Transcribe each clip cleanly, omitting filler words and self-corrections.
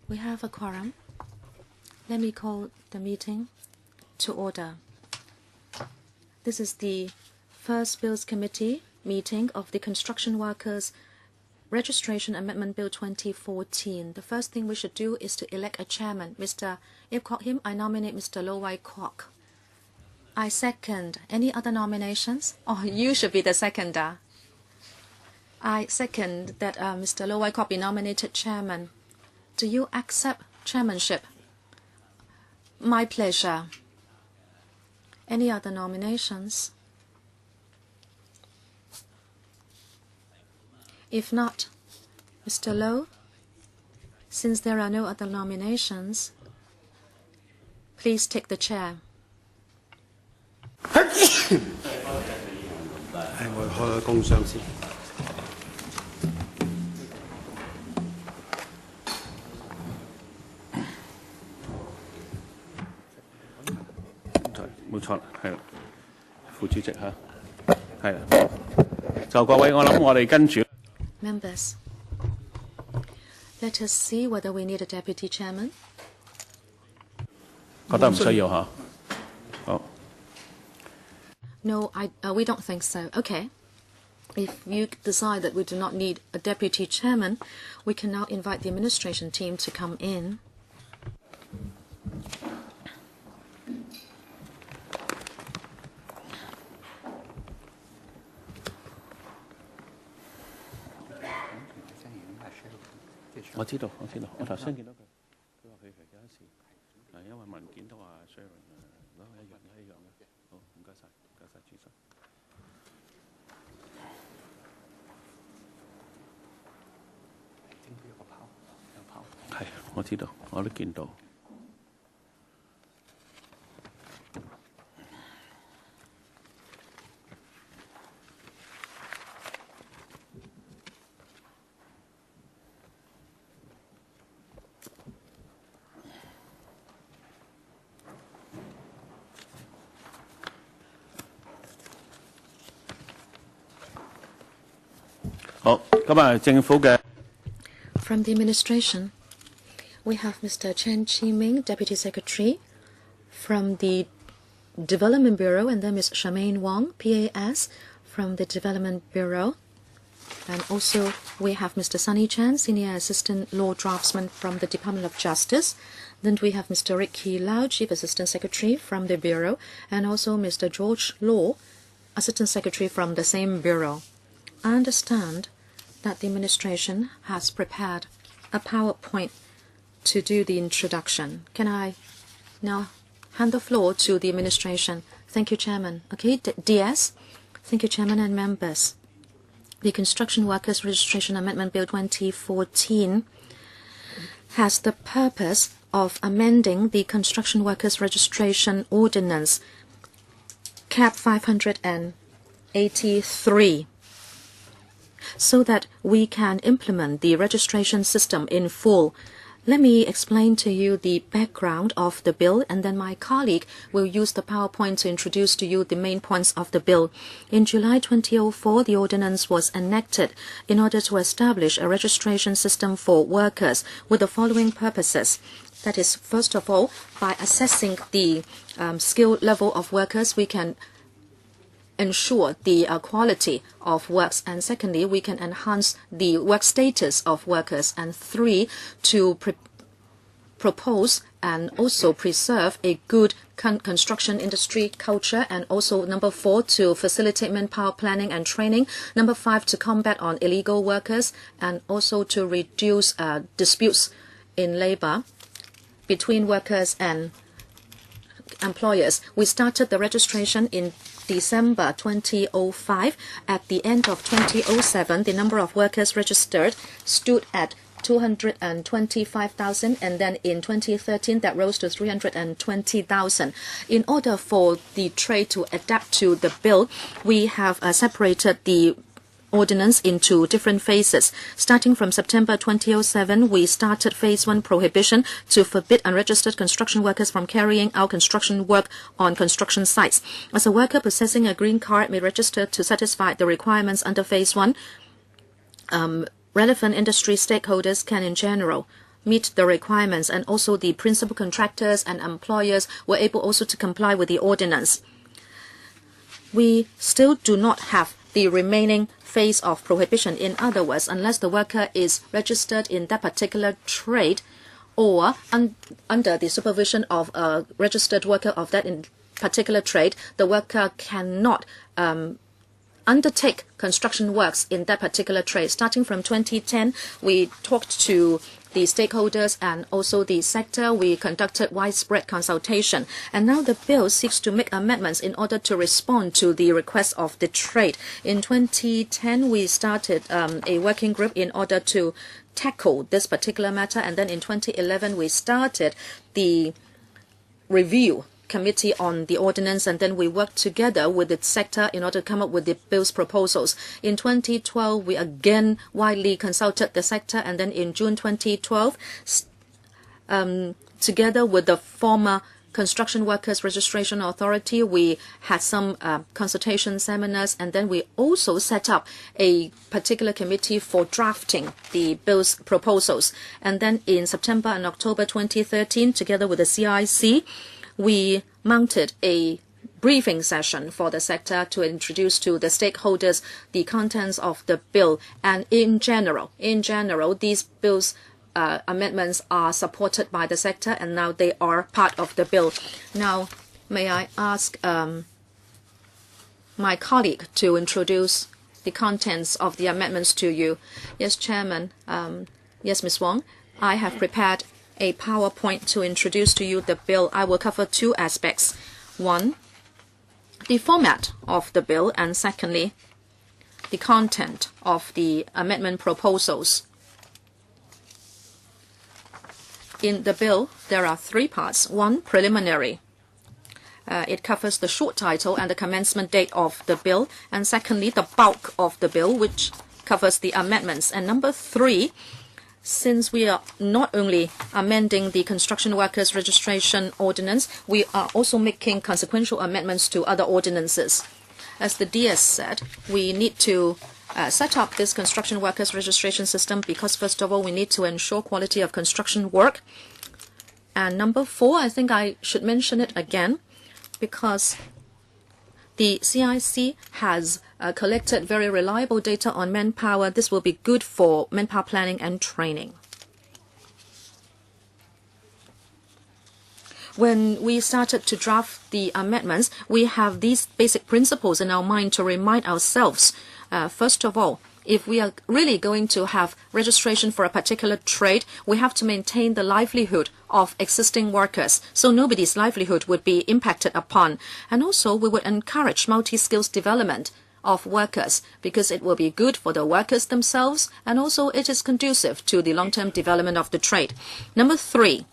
We have a quorum. Let me call the meeting to order. This is the first Bills Committee meeting of the Construction Workers Registration Amendment Bill 2014. The first thing we should do is to elect a chairman. Mr. Ip Kwok Him, I nominate Mr. Lo Wai Kwok. I second. Any other nominations? Oh, you should be the seconder. I second that Mr. Lo Wai Kwok be nominated chairman. Do you accept chairmanship? My pleasure. Any other nominations? If not, Mr. Lo, since there are no other nominations, please take the chair. 我開個工商先。冇錯啦，係啦，副主席嚇，係啦。就各位，我諗我哋跟住。Members, let us see whether we need a deputy chairman. 覺得唔需要嚇。好。No, we don't think so. Okay. If you decide that we do not need a deputy chairman, we can now invite the administration team to come in.我知道，我頭先見到佢話佢有一時因為文件都話 sharing 一樣嘅。好，唔該晒，主席。係，我知道，我都見到。好，咁啊，政府嘅。From the administration, we have Mr. Chen Chi-ming, Deputy Secretary. From the Development Bureau, and then Ms. Charmaine Wong, PAS, from the Development Bureau. And also we have Mr. Sunny Chan, Senior Assistant Law Draftsman from the Department of Justice. Then we have Mr. Ricky Lau, Chief Assistant Secretary from the Bureau, and also Mr. George Law, Assistant Secretary from the same Bureau. I understand that the administration has prepared a PowerPoint to do the introduction. Can I now hand the floor to the administration? Thank you, Chairman. Okay, DS. Thank you, Chairman and members. The Construction Workers Registration Amendment Bill 2014 has the purpose of amending the Construction Workers Registration Ordinance, Cap 583, so that we can implement the registration system in full. Let me explain to you the background of the bill, and then my colleague will use the PowerPoint to introduce to you the main points of the bill. In July 2004, the ordinance was enacted in order to establish a registration system for workers with the following purposes. That is, first of all, by assessing the skill level of workers, we can ensure the quality of works, and secondly, we can enhance the work status of workers, and three, to propose and also preserve a good construction industry culture, and also number 4, to facilitate manpower planning and training, number 5, to combat on illegal workers, and also to reduce disputes in labor between workers and employers. We started the registration in December 2005. At the end of 2007, the number of workers registered stood at 225,000, and then in 2013 that rose to 320,000. In order for the trade to adapt to the bill, we have separated the ordinance into different phases. Starting from September 2007, we started phase 1 prohibition to forbid unregistered construction workers from carrying out construction work on construction sites. As a worker possessing a green card may register to satisfy the requirements under phase 1, relevant industry stakeholders can in general meet the requirements, and also the principal contractors and employers were able also to comply with the ordinance. We still do not have the remaining phase of prohibition. In other words, unless the worker is registered in that particular trade or under the supervision of a registered worker of that particular trade, the worker cannot undertake construction works in that particular trade. Starting from 2010, we talked to the stakeholders and also the sector. We conducted widespread consultation. And now the bill seeks to make amendments in order to respond to the request of the trade. In 2010, we started a working group in order to tackle this particular matter. And then in 2011, we started the review committee on the ordinance, and then we worked together with the sector in order to come up with the bill's proposals. In 2012, we again widely consulted the sector, and then in June 2012, together with the former Construction Workers Registration Authority, we had some consultation seminars, and then we also set up a particular committee for drafting the bill's proposals. And then in September and October 2013, together with the CIC, we mounted a briefing session for the sector to introduce to the stakeholders the contents of the bill. And in general, these bills amendments are supported by the sector, and now they are part of the bill. Now, may I ask my colleague to introduce the contents of the amendments to you? Yes, Chairman. Yes, Ms. Wong. I have prepared a PowerPoint to introduce to you the bill. I will cover two aspects. One, the format of the bill, and secondly, the content of the amendment proposals. In the bill, there are three parts. One, preliminary. It covers the short title and the commencement date of the bill. And secondly, the bulk of the bill, which covers the amendments. And number three, since we are not only amending the Construction Workers Registration Ordinance, we are also making consequential amendments to other ordinances. As the DS said, we need to set up this Construction Workers Registration system because, first of all, we need to ensure quality of construction work. And number four, I think I should mention it again, because the CIC has collected very reliable data on manpower. This will be good for manpower planning and training. When we started to draft the amendments, we have these basic principles in our mind to remind ourselves. First of all, if we are really going to have registration for a particular trade, we have to maintain the livelihood of existing workers, so nobody's livelihood would be impacted upon. And also, we would encourage multi-skills development of workers because it will be good for the workers themselves, and also it is conducive to the long-term development of the trade. Number three,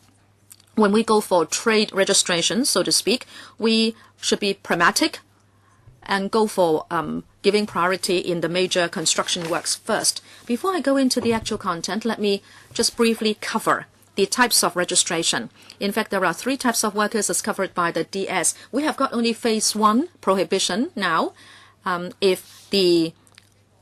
when we go for trade registration, so to speak, we should be pragmatic and go for giving priority in the major construction works first. Before I go into the actual content, let me just briefly cover the types of registration. In fact, there are three types of workers as covered by the DS. We have got only phase one prohibition now. If the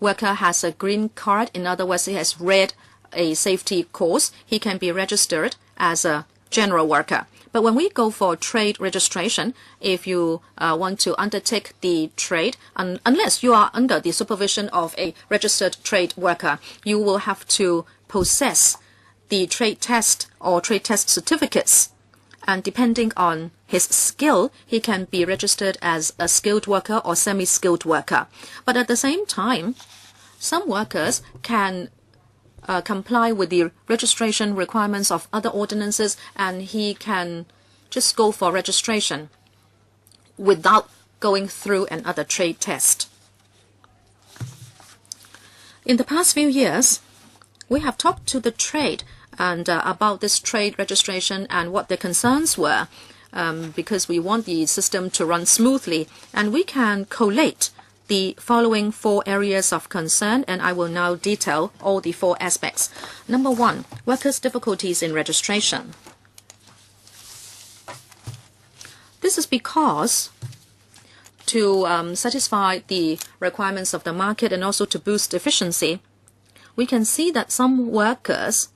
worker has a green card, in other words, he has read a safety course, he can be registered as a general worker. But when we go for trade registration, if you want to undertake the trade, unless you are under the supervision of a registered trade worker, you will have to possess the trade test or trade test certificates. And depending on his skill, he can be registered as a skilled worker or semi-skilled worker. But at the same time, some workers can comply with the registration requirements of other ordinances, and he can just go for registration without going through another trade test. In the past few years, we have talked to the trade and about this trade registration and what their concerns were, because we want the system to run smoothly, and we can collate the following four areas of concern, and I will now detail all the four aspects. Number one, workers' difficulties in registration. This is because to satisfy the requirements of the market and also to boost efficiency, we can see that some workers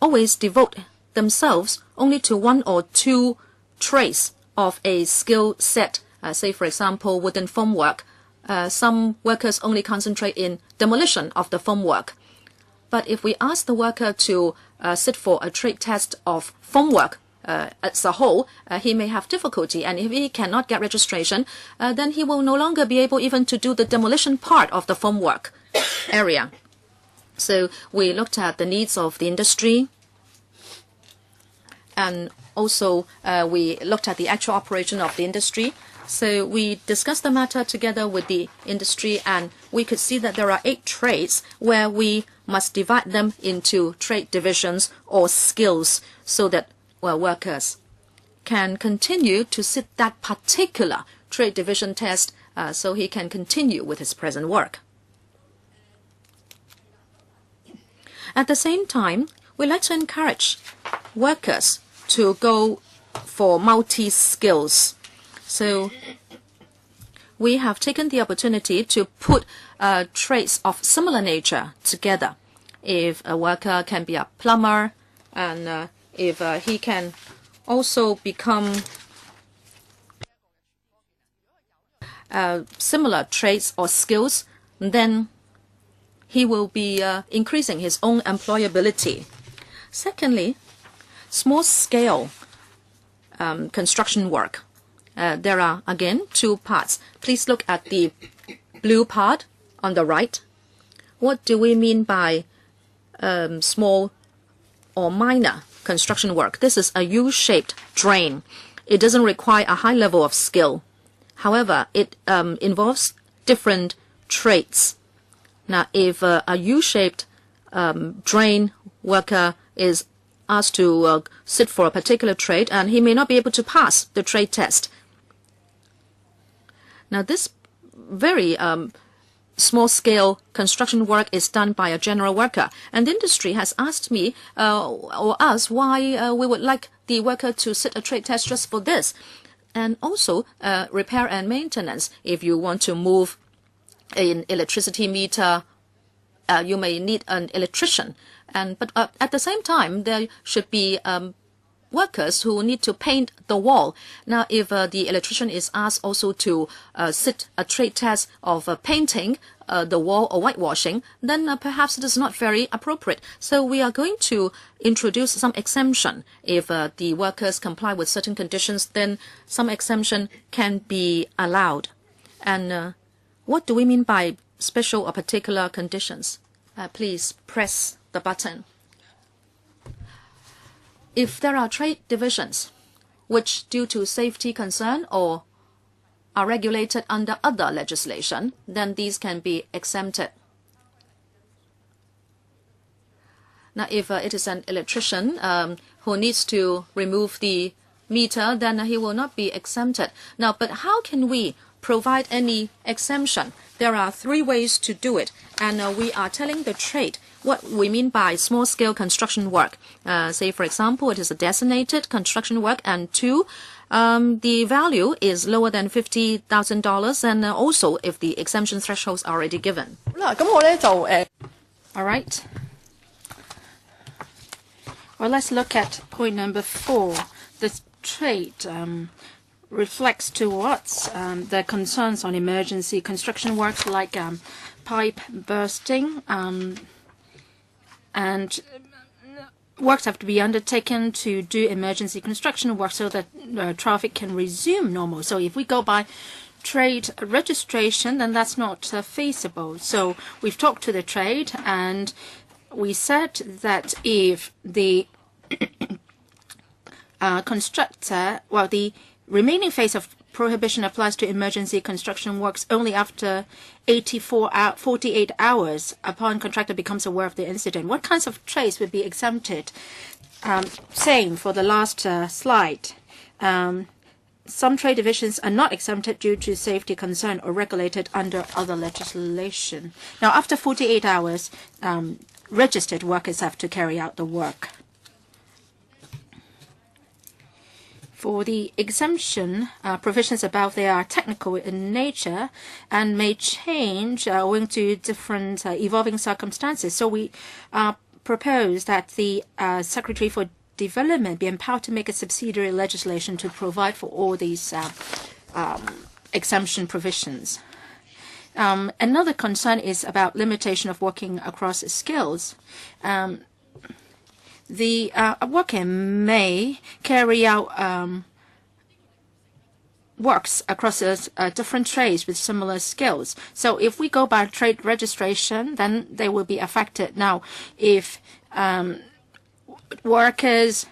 always devote themselves only to one or two trades of a skill set. Say, for example, wooden formwork. Some workers only concentrate in demolition of the formwork. But if we ask the worker to sit for a trade test of formwork as a whole, he may have difficulty. And if he cannot get registration, then he will no longer be able even to do the demolition part of the formwork area. So we looked at the needs of the industry. And also we looked at the actual operation of the industry. So we discussed the matter together with the industry, and we could see that there are 8 trades where we must divide them into trade divisions or skills so that workers can continue to sit that particular trade division test so he can continue with his present work. At the same time, we like to encourage workers to go for multi-skills. So we have taken the opportunity to put trades of similar nature together. If a worker can be a plumber, and if he can also become similar trades or skills, then he will be increasing his own employability. Secondly, small-scale construction work. There are, again, 2 parts. Please look at the blue part on the right. What do we mean by small or minor construction work? This is a U-shaped drain. It doesn't require a high level of skill. However, it involves different trades. Now, if a U-shaped drain worker is asked to sit for a particular trade, and he may not be able to pass the trade test. Now, this very small-scale construction work is done by a general worker, and the industry has asked me or us why we would like the worker to sit a trade test just for this. And also repair and maintenance. If you want to move an electricity meter, you may need an electrician. But at the same time, there should be workers who need to paint the wall. Now, if the electrician is asked also to sit a trade test of painting the wall or whitewashing, then perhaps it is not very appropriate. So we are going to introduce some exemption. If the workers comply with certain conditions, then some exemption can be allowed. And what do we mean by special or particular conditions? Please press the button. If there are trade divisions which, due to safety concern or are regulated under other legislation, then these can be exempted. Now, if it is an electrician who needs to remove the meter, then he will not be exempted. Now, but how can we provide any exemption? There are 3 ways to do it, and we are telling the trade what we mean by small-scale construction work. Say, for example, it is a designated construction work, and 2, the value is lower than $50,000, and also if the exemption thresholds are already given. All right. Well, let's look at point number 4. The trade reflects towards the concerns on emergency construction works like pipe bursting, and works have to be undertaken to do emergency construction work so that traffic can resume normal. So if we go by trade registration, then that's not feasible. So we've talked to the trade, and we said that if the constructor, well, the remaining phase of prohibition applies to emergency construction works only after 48 hours upon contractor becomes aware of the incident. What kinds of trades would be exempted? Same for the last slide. Some trade divisions are not exempted due to safety concern or regulated under other legislation. Now, after 48 hours, registered workers have to carry out the work. For the exemption provisions above, they are technical in nature and may change owing to different evolving circumstances. So we are propose that the Secretary for Development be empowered to make a subsidiary legislation to provide for all these exemption provisions. Another concern is about limitation of working across skills. The worker may carry out works across different trades with similar skills. So if we go by trade registration, then they will be affected. Now, if workers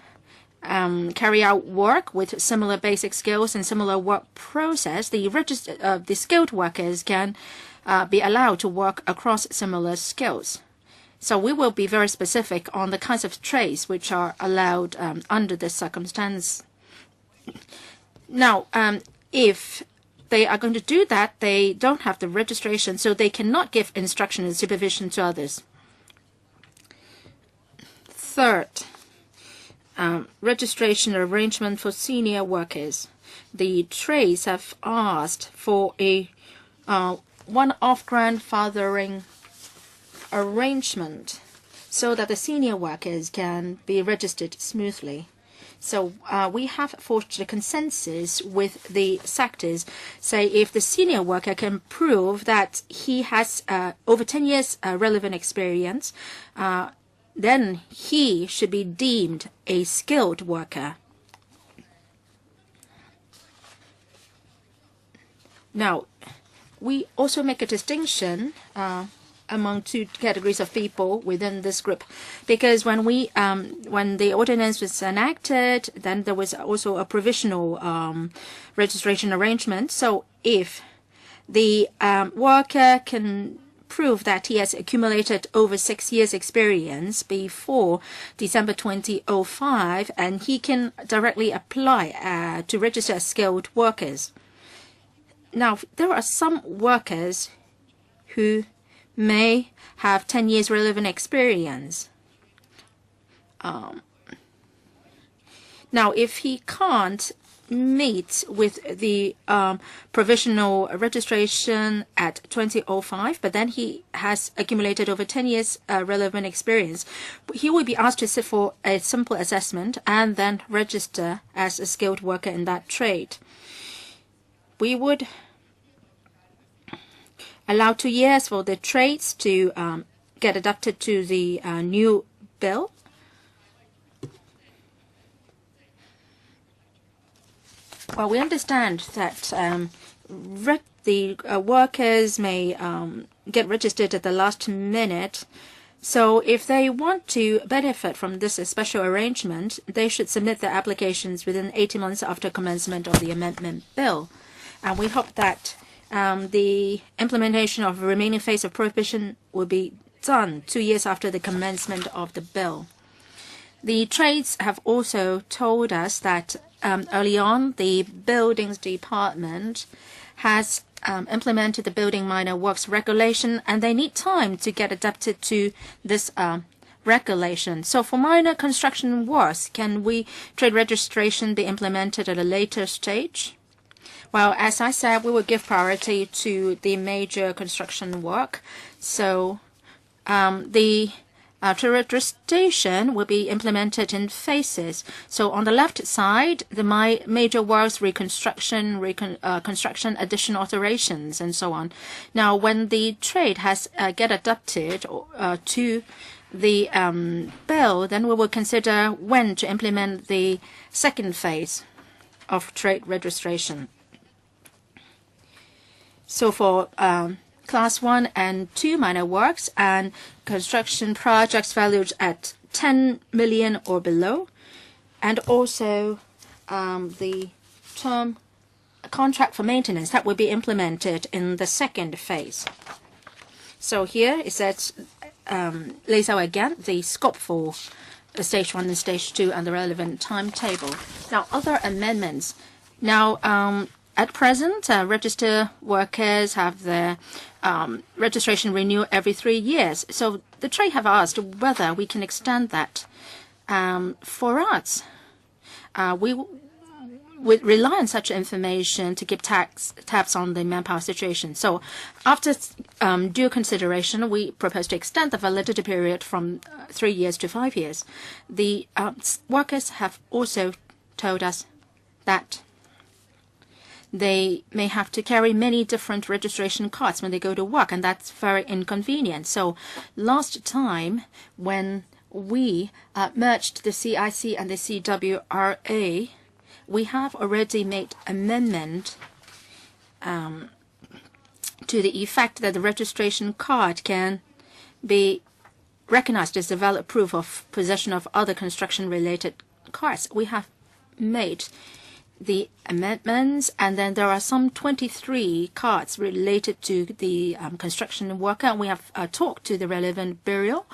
carry out work with similar basic skills and similar work process, the skilled workers can be allowed to work across similar skills. So we will be very specific on the kinds of trades which are allowed under this circumstance. Now, if they are going to do that, they don't have the registration, so they cannot give instruction and supervision to others. Third, registration arrangement for senior workers. The trades have asked for a one-off grandfathering arrangement so that the senior workers can be registered smoothly. So we have forged a consensus with the sectors. Say if the senior worker can prove that he has over 10 years relevant experience, then he should be deemed a skilled worker. Now, we also make a distinction among two categories of people within this group, because when the ordinance was enacted, then there was also a provisional registration arrangement. So if the worker can prove that he has accumulated over 6 years experience before December 2005, and he can directly apply to register as skilled workers. Now, there are some workers who may have 10 years relevant experience. Now, if he can't meet with the provisional registration at 2005, but then he has accumulated over 10 years relevant experience, he will be asked to sit for a simple assessment and then register as a skilled worker in that trade. We would allow 2 years for the trades to get adapted to the new bill. Well, we understand that the workers may get registered at the last minute. So if they want to benefit from this special arrangement, they should submit their applications within 18 months after commencement of the amendment bill. And we hope that the implementation of the remaining phase of prohibition will be done 2 years after the commencement of the bill. The trades have also told us that early on, the buildings department has implemented the building minor works regulation, and they need time to get adapted to this regulation. So for minor construction works, can trade registration be implemented at a later stage? Well, as I said, we will give priority to the major construction work. So the trade registration will be implemented in phases. So on the left side, the major works, reconstruction, construction, addition, alterations, and so on. Now, when the trade has get adapted to the bill, then we will consider when to implement the second phase of trade registration. So for Class 1 and 2 minor works and construction projects valued at 10 million or below, and also the term contract for maintenance that will be implemented in the second phase. So here it says, lays out again the scope for Stage 1 and Stage 2 and the relevant timetable. Now, other amendments. Now, at present, registered workers have their registration renewed every 3 years. So the trade have asked whether we can extend that. For us, we would rely on such information to keep tabs on the manpower situation. So after due consideration, we propose to extend the validity period from 3 years to 5 years. The workers have also told us that they may have to carry many different registration cards when they go to work, and that's very inconvenient. So last time when we merged the CIC and the CWRA, we have already made amendment to the effect that the registration card can be recognized as a valid proof of possession of other construction-related cards. We have made the amendments, and then there are some 23 cards related to the construction worker. And we have talked to the relevant bureau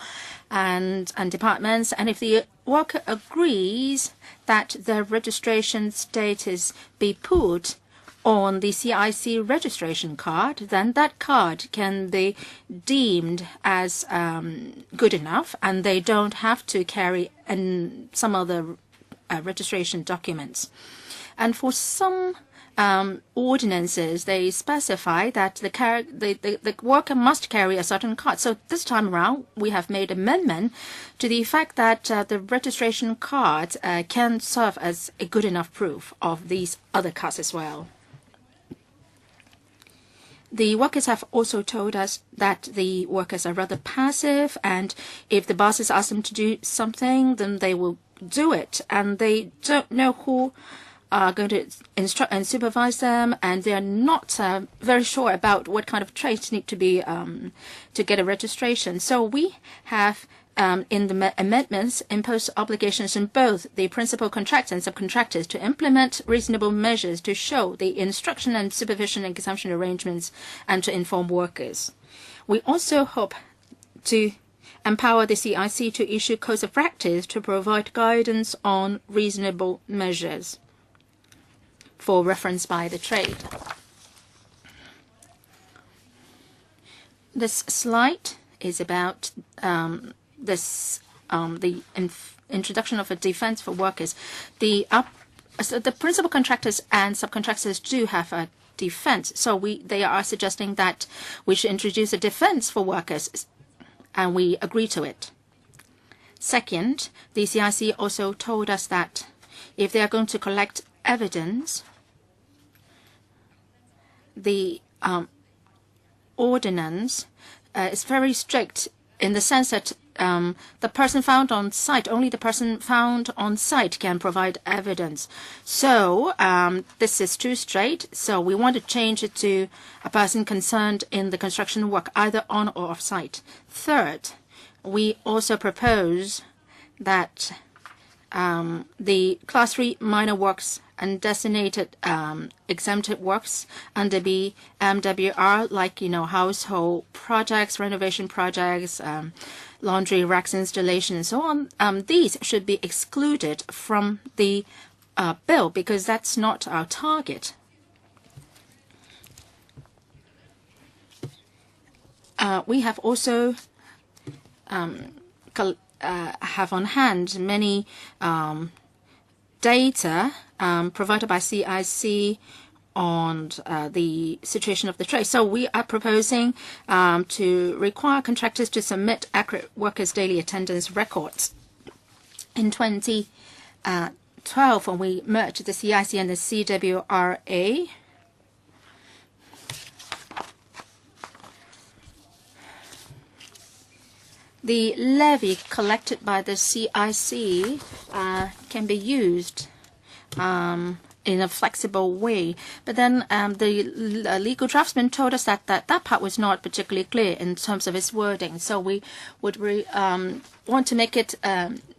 and departments, and if the worker agrees that the registration status be put on the CIC registration card, then that card can be deemed as good enough, and they don't have to carry some other registration documents. And for some ordinances, they specify that the worker must carry a certain card. So this time around, we have made amendment to the effect that the registration card can serve as a good enough proof of these other cards as well. The workers have also told us that the workers are rather passive, and if the bosses ask them to do something, then they will do it, and they don't know who are going to instruct and supervise them, and they are not very sure about what kind of traits need to be to get a registration. So we have in the amendments imposed obligations on both the principal contractors and subcontractors to implement reasonable measures to show the instruction and supervision and exemption arrangements and to inform workers. We also hope to empower the CIC to issue codes of practice to provide guidance on reasonable measures for reference by the trade. This slide is about the introduction of a defense for workers. The principal contractors and subcontractors do have a defense, so they are suggesting that we should introduce a defense for workers, and we agree to it. Second, the CIC also told us that if they are going to collect evidence, the ordinance is very strict in the sense that the person found on site, only the person found on site can provide evidence. So this is too straight, so we want to change it to a person concerned in the construction work, either on or off site. Third, we also propose that the Class 3 minor works and designated exempted works under the MWR, like household projects, renovation projects, laundry racks installation, and so on. These should be excluded from the bill because that's not our target. We have also have on hand many data provided by CIC on the situation of the trade. So we are proposing to require contractors to submit accurate workers' daily attendance records. In 2012, when we merged the CIC and the CWRA, the levy collected by the CIC can be used in a flexible way. But then the legal draftsman told us that that part was not particularly clear in terms of its wording. So we would want to make it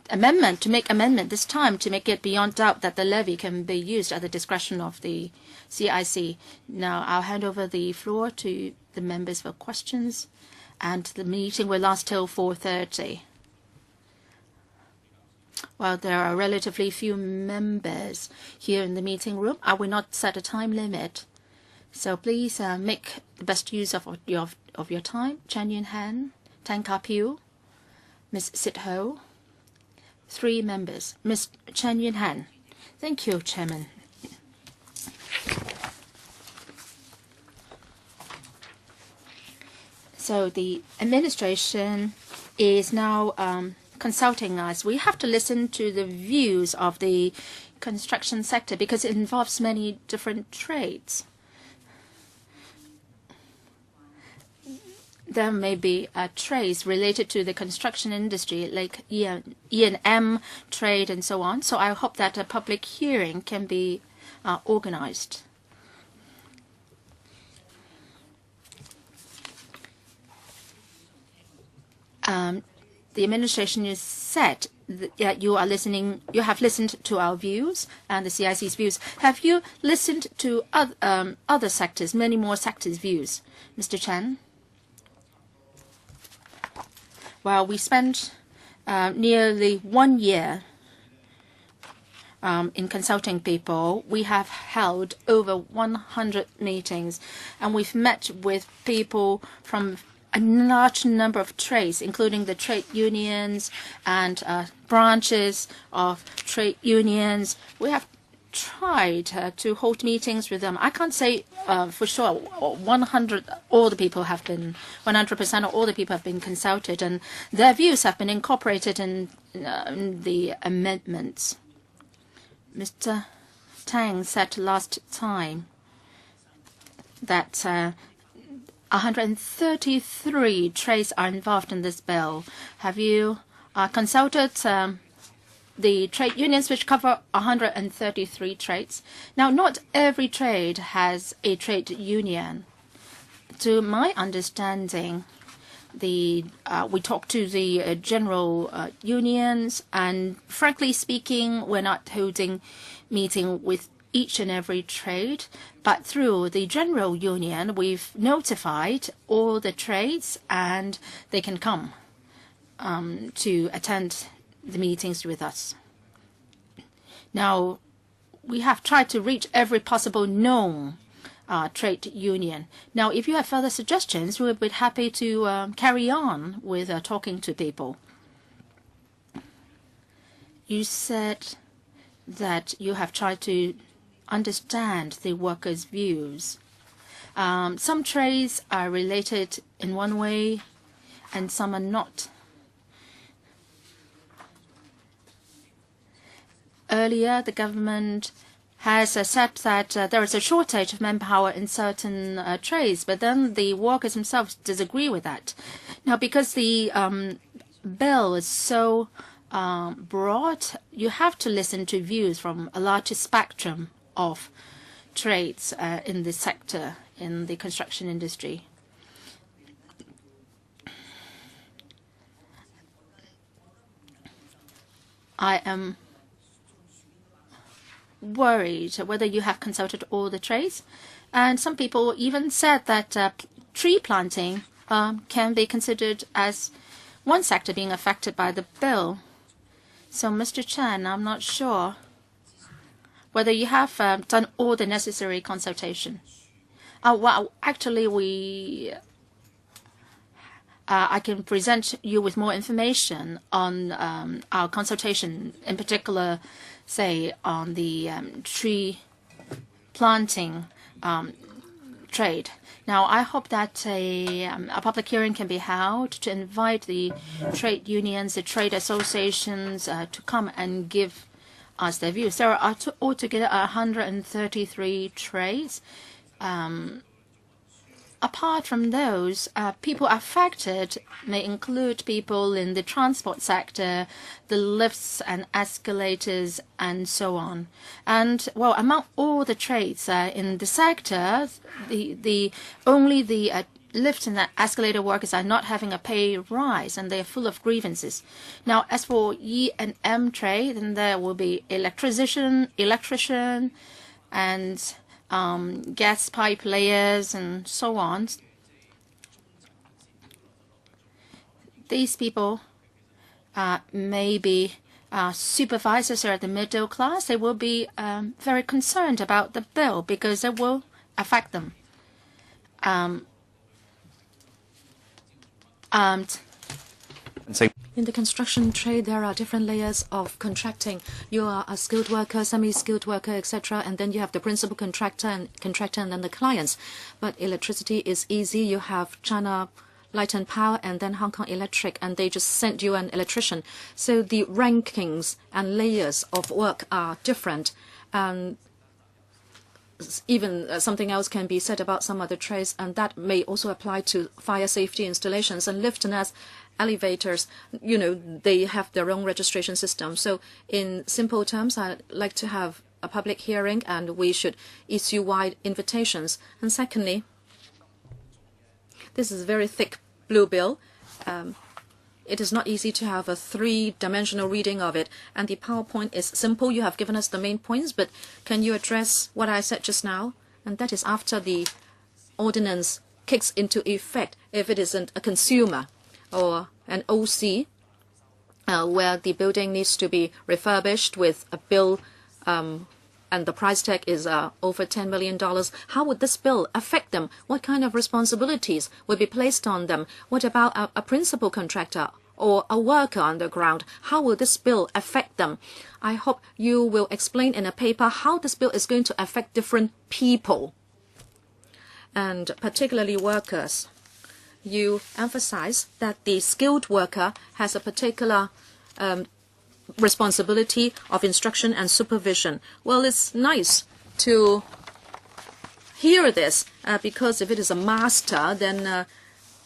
amendment this time to make it beyond doubt that the levy can be used at the discretion of the CIC. Now I'll hand over the floor to the members for questions, and the meeting will last till 4:30. Well, there are relatively few members here in the meeting room. I will not set a time limit, so please make the best use of your time. Chen Yunhan, Tan Ka-piu, Ms. Sit Ho, 3 members. Ms. Chen Yunhan. Thank you, Chairman. So the administration is now consulting us. We have to listen to the views of the construction sector because it involves many different trades. There may be trades related to the construction industry, like E&M trade and so on. So I hope that a public hearing can be organized. The administration has said that you have listened to our views and the CIC's views. Have you listened to other sectors, many more sectors' views? Mr. Chen? Well, we spent nearly 1 year in consulting people. We have held over 100 meetings, and we've met with people from a large number of trades, including the trade unions and branches of trade unions. We have tried to hold meetings with them. I can't say for sure 100% of all the people have been consulted, and their views have been incorporated in the amendments. Mr. Tang said last time that 133 trades are involved in this bill. Have you consulted the trade unions which cover 133 trades? Now, not every trade has a trade union. To my understanding, we talk to the general unions, and frankly speaking, we're not holding meeting with each and every trade, but through the general union, we've notified all the trades, and they can come to attend the meetings with us. Now, we have tried to reach every possible known trade union. Now, if you have further suggestions, we would be happy to carry on with talking to people. You said that you have tried to understand the workers' views. Some trades are related in one way, and some are not. Earlier, the government has said that there is a shortage of manpower in certain trades, but then the workers themselves disagree with that. Now, because the bill is so broad, you have to listen to views from a larger spectrum of trades in this sector, in the construction industry. I am worried whether you have consulted all the trades, and some people even said that tree planting can be considered as one sector being affected by the bill. So, Mr. Chen, I'm not sure whether you have done all the necessary consultation. Well, actually, I can present you with more information on our consultation, in particular, say, on the tree planting trade. Now, I hope that a public hearing can be held to invite the trade unions, the trade associations to come and give us their views. There are altogether 133 trades. Apart from those, people affected may include people in the transport sector, the lifts and escalators, and so on. And, well, among all the trades in the sector, only the lift and the escalator workers are not having a pay rise, and they are full of grievances. Now, as for E&M trade, then there will be electrician, and gas pipe layers and so on. These people may be supervisors or the middle class. They will be very concerned about the bill because it will affect them. In the construction trade, there are different layers of contracting. You are a skilled worker, semi-skilled worker, etc., and then you have the principal contractor, and then the clients. But electricity is easy. You have China Light and Power and then Hong Kong Electric, and they just sent you an electrician. So the rankings and layers of work are different. And even something else can be said about some other trades, and that may also apply to fire safety installations and lift and elevators. You know, they have their own registration system. So in simple terms, I'd like to have a public hearing, and we should issue wide invitations. And secondly, this is a very thick blue bill. It is not easy to have a three-dimensional reading of it, and the PowerPoint is simple. You have given us the main points, but can you address what I said just now? And that is after the ordinance kicks into effect, if it isn't a consumer or an OC, where the building needs to be refurbished with a bill and the price tag is over $10 million. How would this bill affect them? What kind of responsibilities will be placed on them? What about a principal contractor or a worker on the ground? How will this bill affect them? I hope you will explain in a paper how this bill is going to affect different people, and particularly workers. You emphasize that the skilled worker has a particular responsibility of instruction and supervision. Well, it's nice to hear this because if it is a master, then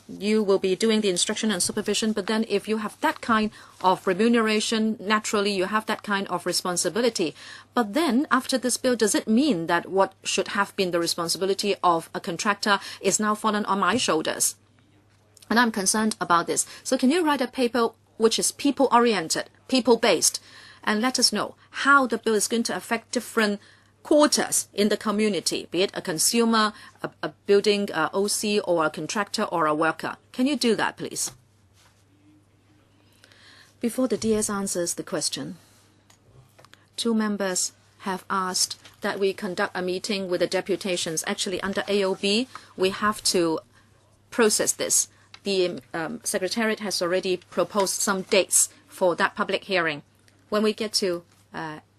you will be doing the instruction and supervision. But then if you have that kind of remuneration, naturally you have that kind of responsibility. But then after this bill, does it mean that what should have been the responsibility of a contractor is now fallen on my shoulders? And I'm concerned about this. So can you write a paper which is people-oriented, people-based, and let us know how the bill is going to affect different quarters in the community, be it a consumer, a building OC, or a contractor, or a worker. Can you do that, please? Before the DS answers the question, two members have asked that we conduct a meeting with the deputations. Actually, under AOB, we have to process this. The Secretariat has already proposed some dates for that public hearing. When we get to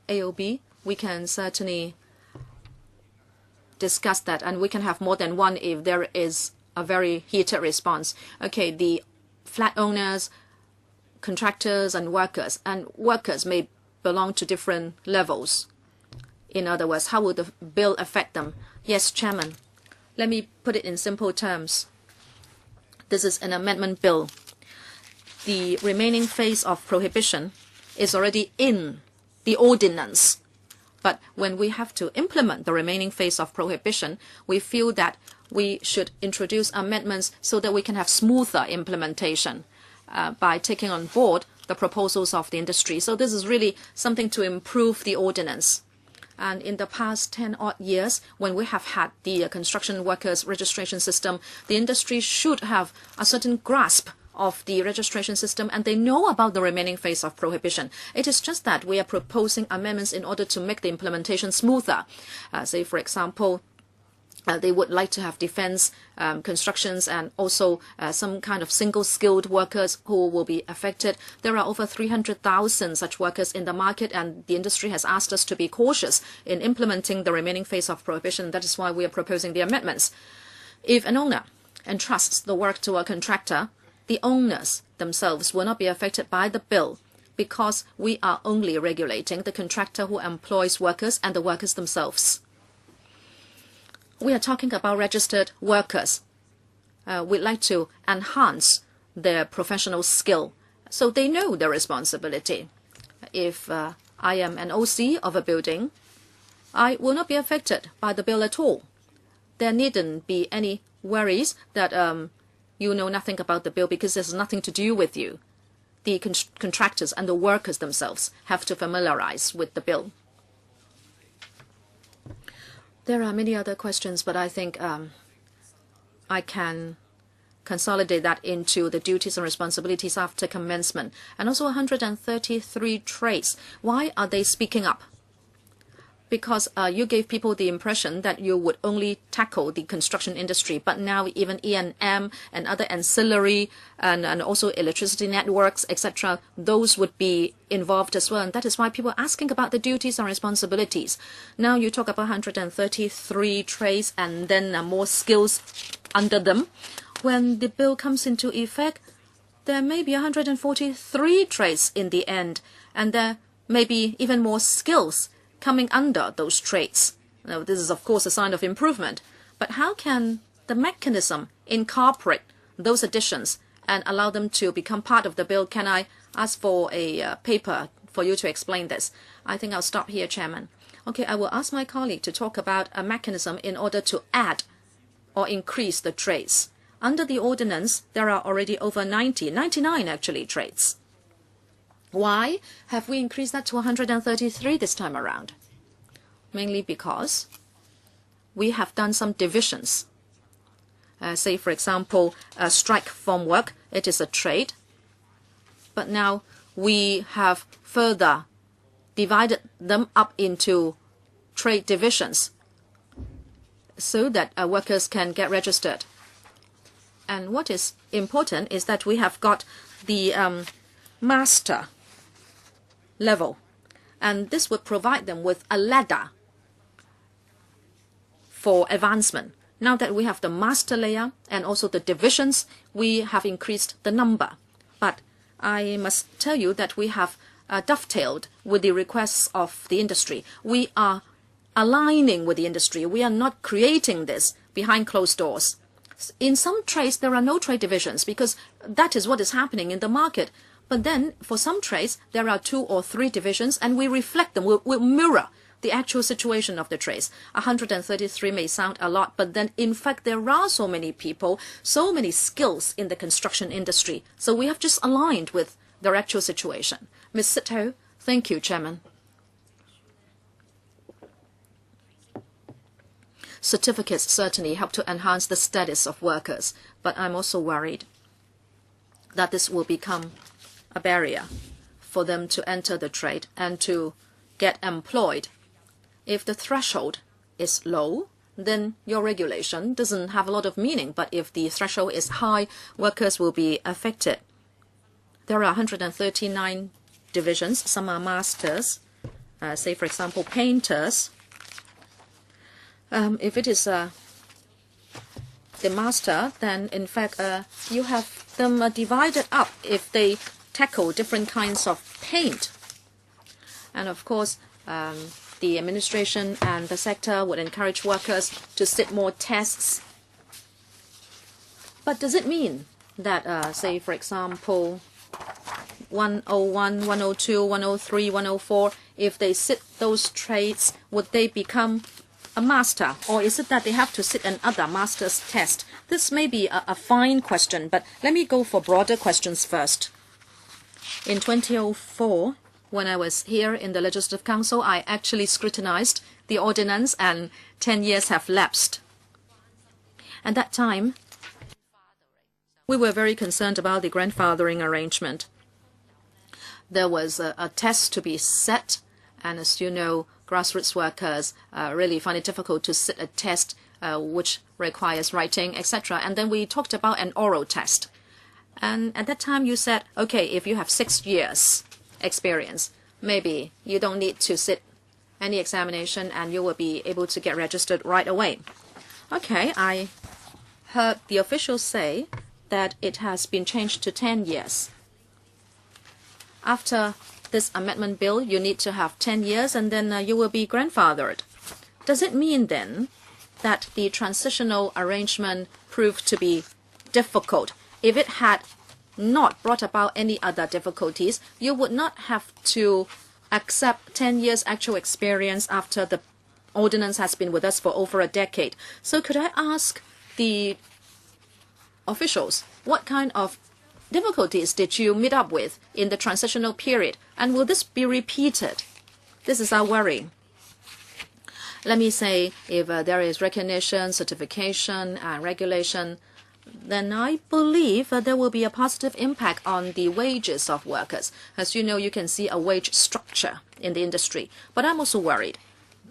AOB, we can certainly discuss that, and we can have more than one if there is a very heated response. Okay, the flat owners, contractors, and workers may belong to different levels. In other words, how will the bill affect them? Yes, Chairman. Let me put it in simple terms. This is an amendment bill. The remaining phase of prohibition is already in the ordinance. But when we have to implement the remaining phase of prohibition, we feel that we should introduce amendments so that we can have smoother implementation by taking on board the proposals of the industry. So this is really something to improve the ordinance. And in the past 10-odd years, when we have had the construction workers registration system, the industry should have a certain grasp of the registration system, and they know about the remaining phase of prohibition. It is just that we are proposing amendments in order to make the implementation smoother. Say, for example, they would like to have defense constructions and also some kind of single-skilled workers who will be affected. There are over 300,000 such workers in the market, and the industry has asked us to be cautious in implementing the remaining phase of prohibition. That is why we are proposing the amendments. If an owner entrusts the work to a contractor, the owners themselves will not be affected by the bill because we are only regulating the contractor who employs workers and the workers themselves. We are talking about registered workers. We'd like to enhance their professional skill so they know their responsibility. If I am an OC of a building, I will not be affected by the bill at all. There needn't be any worries that you know nothing about the bill because there's nothing to do with you. The contractors and the workers themselves have to familiarize with the bill. There are many other questions, but I think I can consolidate that into the duties and responsibilities after commencement. And also 133 trades. Why are they speaking up? Because you gave people the impression that you would only tackle the construction industry, but now even E&M and other ancillary and also electricity networks, etc., those would be involved as well. And that is why people are asking about the duties and responsibilities. Now you talk about 133 trades and then more skills under them. when the bill comes into effect, there may be 143 trades in the end, and there may be even more skills coming under those trades. Now, this is, of course, a sign of improvement. But how can the mechanism incorporate those additions and allow them to become part of the bill? Can I ask for a paper for you to explain this? I think I'll stop here, Chairman. Okay, I will ask my colleague to talk about a mechanism in order to add or increase the trades. Under the ordinance, there are already over 99 actually trades. Why have we increased that to 133 this time around? Mainly because we have done some divisions. Say, for example, strike form work, it is a trade. But now we have further divided them up into trade divisions so that workers can get registered. And what is important is that we have got the master level, and this would provide them with a ladder for advancement. Now that we have the master layer and also the divisions, we have increased the number. But I must tell you that we have dovetailed with the requests of the industry. We are aligning with the industry. We are not creating this behind closed doors. In some trades, there are no trade divisions because that is what is happening in the market. But then, for some trades, there are 2 or 3 divisions, and we reflect them. We'll mirror the actual situation of the trades. 133 may sound a lot, but then, in fact, there are so many people, so many skills in the construction industry. So we have just aligned with their actual situation. Ms. Sito, thank you, Chairman. Certificates certainly help to enhance the status of workers, but I'm also worried that this will become a barrier for them to enter the trade and to get employed. If the threshold is low, then your regulation doesn't have a lot of meaning. But if the threshold is high, workers will be affected. There are 139 divisions. Some are masters. Say, for example, painters. If it is the master, then in fact you have them divided up if they tackle different kinds of paint. And of course, the administration and the sector would encourage workers to sit more tests. But does it mean that, say, for example, 101, 102, 103, 104, if they sit those trades, would they become a master? Or is it that they have to sit another master's test? This may be a fine question, but let me go for broader questions first. In 2004, when I was here in the Legislative Council, I actually scrutinized the ordinance, and 10 years have lapsed. At that time, we were very concerned about the grandfathering arrangement. There was a test to be set, and as you know, grassroots workers really find it difficult to sit a test which requires writing, etc. And then we talked about an oral test. And at that time you said, okay, if you have 6 years experience, maybe you don't need to sit any examination and you will be able to get registered right away. Okay, I heard the officials say that it has been changed to 10 years. After this amendment bill, you need to have 10 years and then you will be grandfathered. Does it mean then that the transitional arrangement proved to be difficult? If it had not brought about any other difficulties, you would not have to accept 10 years actual experience after the ordinance has been with us for over a decade. So could I ask the officials, what kind of difficulties did you meet up with in the transitional period? And will this be repeated? This is our worry. Let me say, if there is recognition, certification, and regulation, then I believe there will be a positive impact on the wages of workers. As you know, you can see a wage structure in the industry. But I'm also worried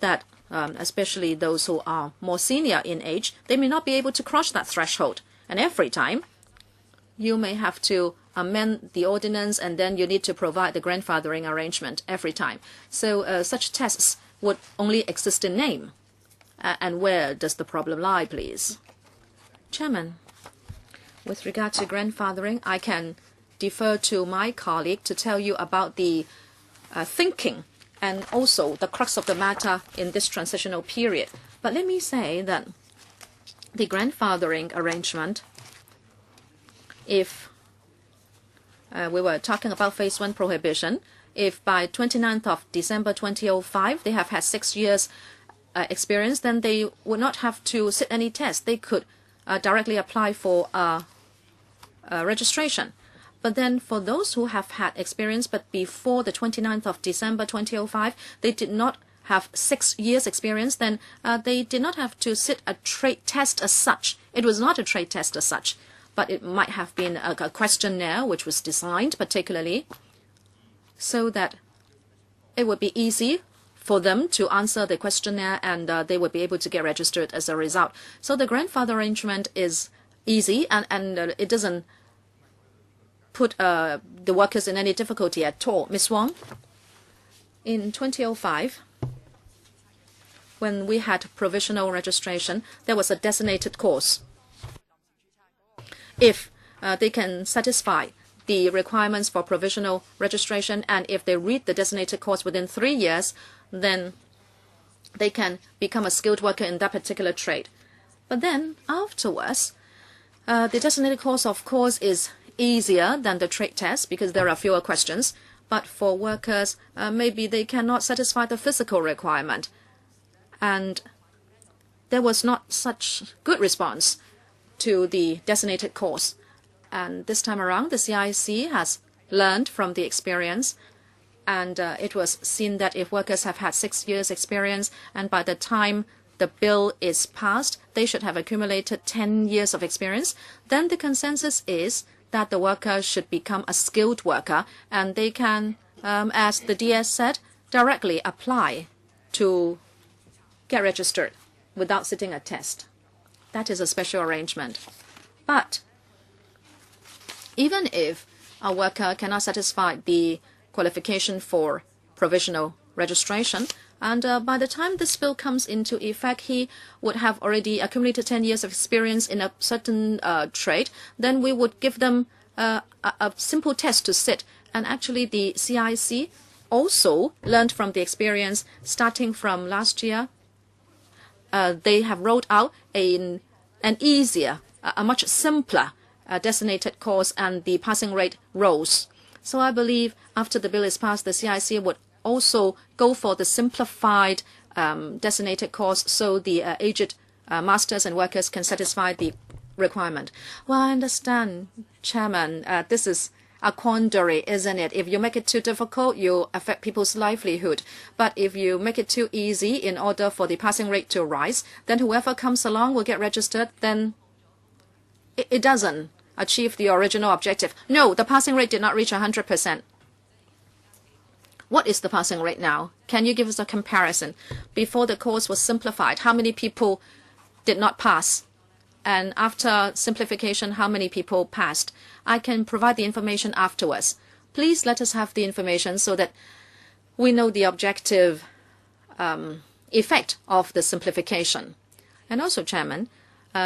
that, especially those who are more senior in age, they may not be able to cross that threshold. And every time, you may have to amend the ordinance, and then you need to provide the grandfathering arrangement every time. So such tests would only exist in name. And where does the problem lie, please? Chairman, With regard to grandfathering, I can defer to my colleague to tell you about the thinking and also the crux of the matter in this transitional period. But let me say that the grandfathering arrangement, if we were talking about phase 1 prohibition, if by 29th of December 2005 they have had 6 years experience, then they would not have to sit any test. They could directly apply for registration. But then for those who have had experience but before the 29th of December 2005, they did not have 6 years experience, then they did not have to sit a trade test as such. It was not a trade test as such, but it might have been a questionnaire which was designed particularly so that it would be easy for them to answer the questionnaire, and they would be able to get registered as a result. So the grandfather arrangement is easy, and it doesn't put the workers in any difficulty at all. Ms. Wong, in 2005, when we had provisional registration, there was a designated course. If they can satisfy the requirements for provisional registration, and if they read the designated course within 3 years, then they can become a skilled worker in that particular trade. But then afterwards, the designated course, of course, is easier than the trade test because there are fewer questions. But for workers, maybe they cannot satisfy the physical requirement. And there was not such good response to the designated course. And this time around, the CIC has learned from the experience, and it was seen that if workers have had 6 years experience, and by the time the bill is passed, they should have accumulated 10 years of experience, then the consensus is that the worker should become a skilled worker, and they can, as the DS said, directly apply to get registered without sitting a test. That is a special arrangement. But even if a worker cannot satisfy the qualification for provisional registration, and by the time this bill comes into effect, he would have already accumulated 10 years of experience in a certain trade, then we would give them a simple test to sit. And actually the CIC also learned from the experience starting from last year. They have rolled out an easier, a much simpler designated course, and the passing rate rose. So I believe after the bill is passed, the CIC would also go for the simplified designated course so the aged masters and workers can satisfy the requirement. Well, I understand, Chairman, this is a quandary, isn't it? If you make it too difficult, you affect people's livelihood. But if you make it too easy in order for the passing rate to rise, then whoever comes along will get registered, then it doesn't achieve the original objective. No, the passing rate did not reach 100%. What is the passing rate now? Can you give us a comparison? Before the course was simplified, how many people did not pass? And after simplification, how many people passed? I can provide the information afterwards. Please let us have the information so that we know the objective effect of the simplification. And also, Chairman,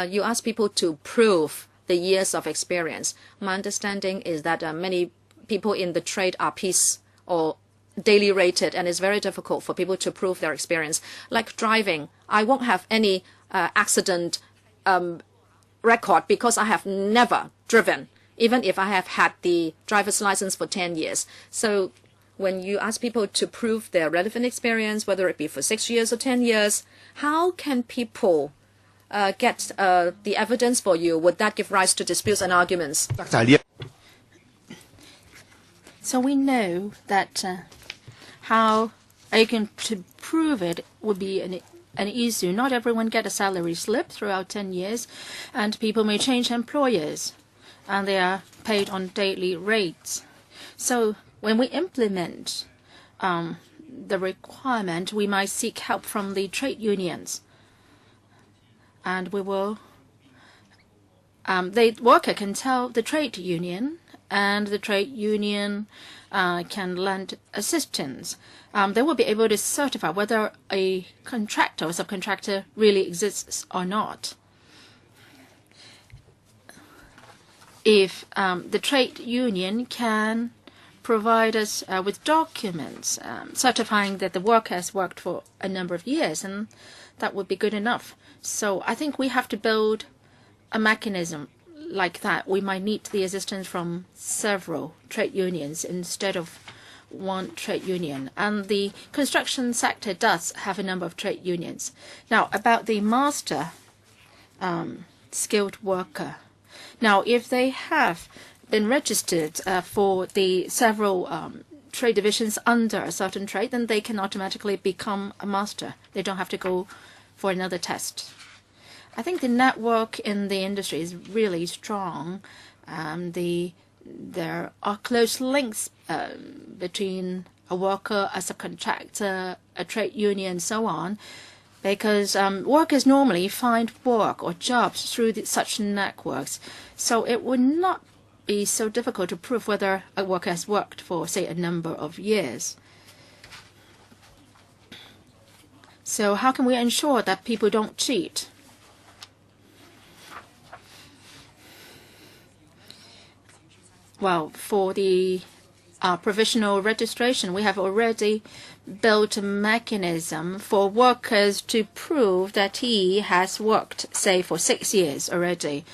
you ask people to prove the years of experience. My understanding is that many people in the trade are piece or daily rated, and it's very difficult for people to prove their experience. Like driving, I won't have any accident record because I have never driven, even if I have had the driver's license for 10 years. So when you ask people to prove their relevant experience, whether it be for 6 years or 10 years, how can people get the evidence for you? Would that give rise to disputes and arguments? So we know that how I can to prove it would be an issue. Not everyone get a salary slip throughout 10 years, and people may change employers, and they are paid on daily rates. So when we implement the requirement, we might seek help from the trade unions. And we will, the worker can tell the trade union, and the trade union can lend assistance. They will be able to certify whether a contractor or subcontractor really exists or not. if the trade union can provide us with documents certifying that the worker has worked for a number of years, and that would be good enough. So I think we have to build a mechanism like that. We might need the assistance from several trade unions instead of one trade union. And the construction sector does have a number of trade unions. Now, about the master skilled worker. Now, if they have been registered for the several trade divisions under a certain trade, then they can automatically become a master. They don't have to go for another test. I think the network in the industry is really strong. There are close links between a worker as a contractor, a trade union, and so on, because workers normally find work or jobs through such networks. So it would not be so difficult to prove whether a worker has worked for, say, a number of years. So how can we ensure that people don't cheat? Well, for the provisional registration, we have already built a mechanism for workers to prove that he has worked, say, for 6 years already.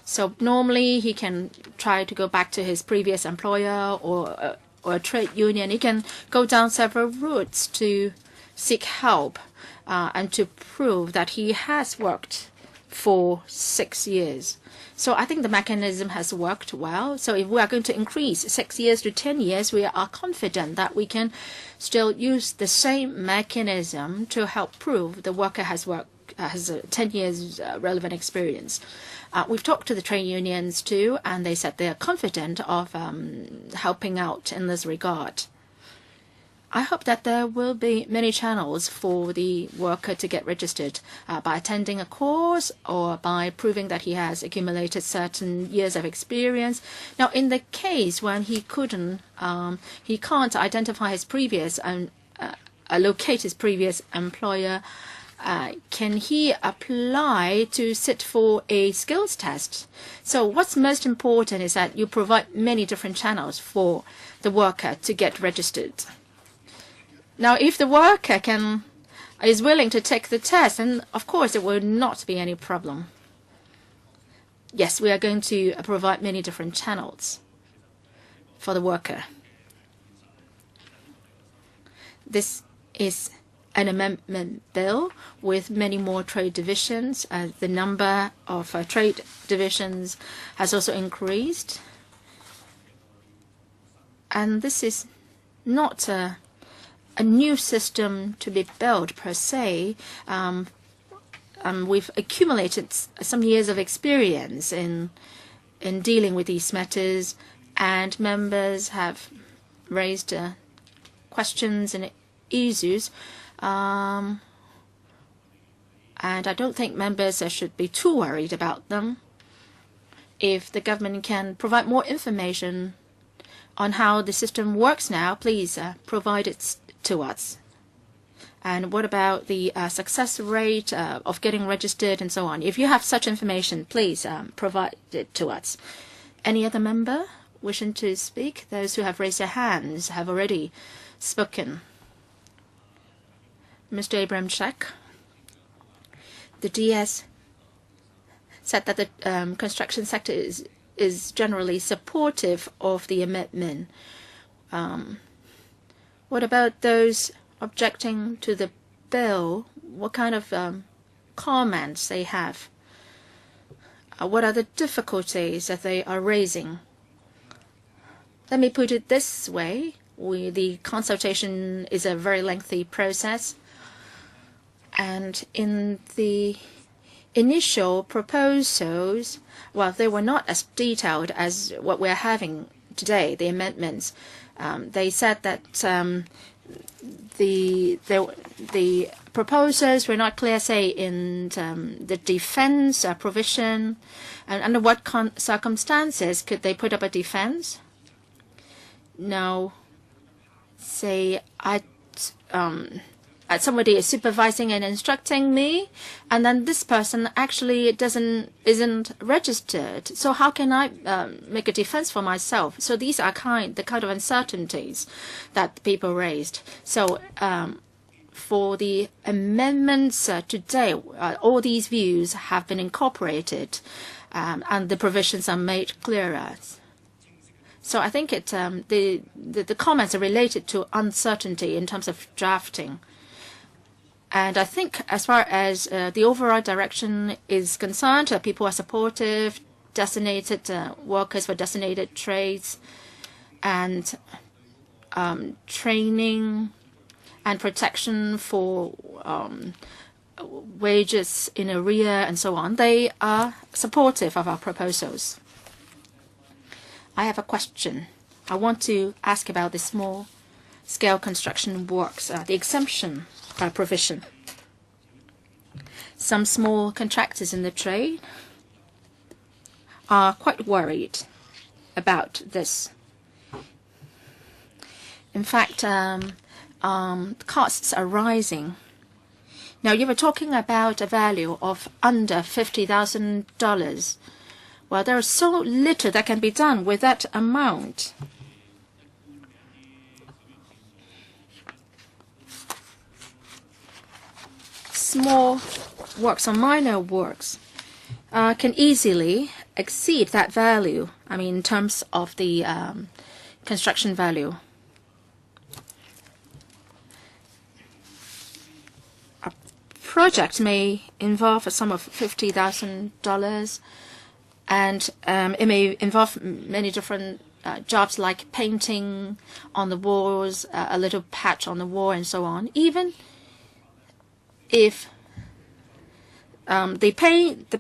So normally he can try to go back to his previous employer or a trade union. He can go down several routes to seek help and to prove that he has worked for 6 years. So I think the mechanism has worked well. So if we are going to increase 6 years to 10 years, we are confident that we can still use the same mechanism to help prove the worker has 10 years relevant experience. We've talked to the trade unions too, and they said they are confident of helping out in this regard. I hope that there will be many channels for the worker to get registered by attending a course or by proving that he has accumulated certain years of experience. Now, in the case when he can't identify his previous and locate his previous employer, can he apply to sit for a skills test? So what's most important is that you provide many different channels for the worker to get registered. Now, if the worker is willing to take the test, then of course it will not be any problem. Yes, we are going to provide many different channels for the worker. This is an amendment bill with many more trade divisions. The number of trade divisions has also increased. And this is not a new system to be built per se. We've accumulated some years of experience in dealing with these matters, and members have raised questions and issues. And I don't think members should be too worried about them. If the government can provide more information on how the system works now, please provide it to us. And what about the success rate of getting registered and so on? If you have such information, please provide it to us. Any other member wishing to speak? Those who have raised their hands have already spoken. Mr. Abraham Shek, the DS said that the construction sector is generally supportive of the amendment. What about those objecting to the bill? What kind of comments they have? What are the difficulties that they are raising? Let me put it this way. The consultation is a very lengthy process. And in the initial proposals, well, they were not as detailed as what we're having today, the amendments. They said that the proposals were not clear, say, in the defense provision, and under what circumstances could they put up a defense. Now, say, at somebody is supervising and instructing me, and then this person actually isn't registered. So how can I make a defense for myself? So these are the kind of uncertainties that people raised. So for the amendments today, all these views have been incorporated, and the provisions are made clearer. So I think the comments are related to uncertainty in terms of drafting. And I think as far as the overall direction is concerned, people are supportive, designated workers for designated trades, and training and protection for wages in arrear and so on. They are supportive of our proposals. I have a question. I want to ask about the small-scale construction works, the exemption provision. Some small contractors in the trade are quite worried about this. In fact, costs are rising. Now, you were talking about a value of under $50,000. Well, there is so little that can be done with that amount. Small works or minor works can easily exceed that value, I mean, in terms of the construction value. A project may involve a sum of $50,000, and it may involve many different jobs like painting on the walls, a little patch on the wall, and so on. Even if the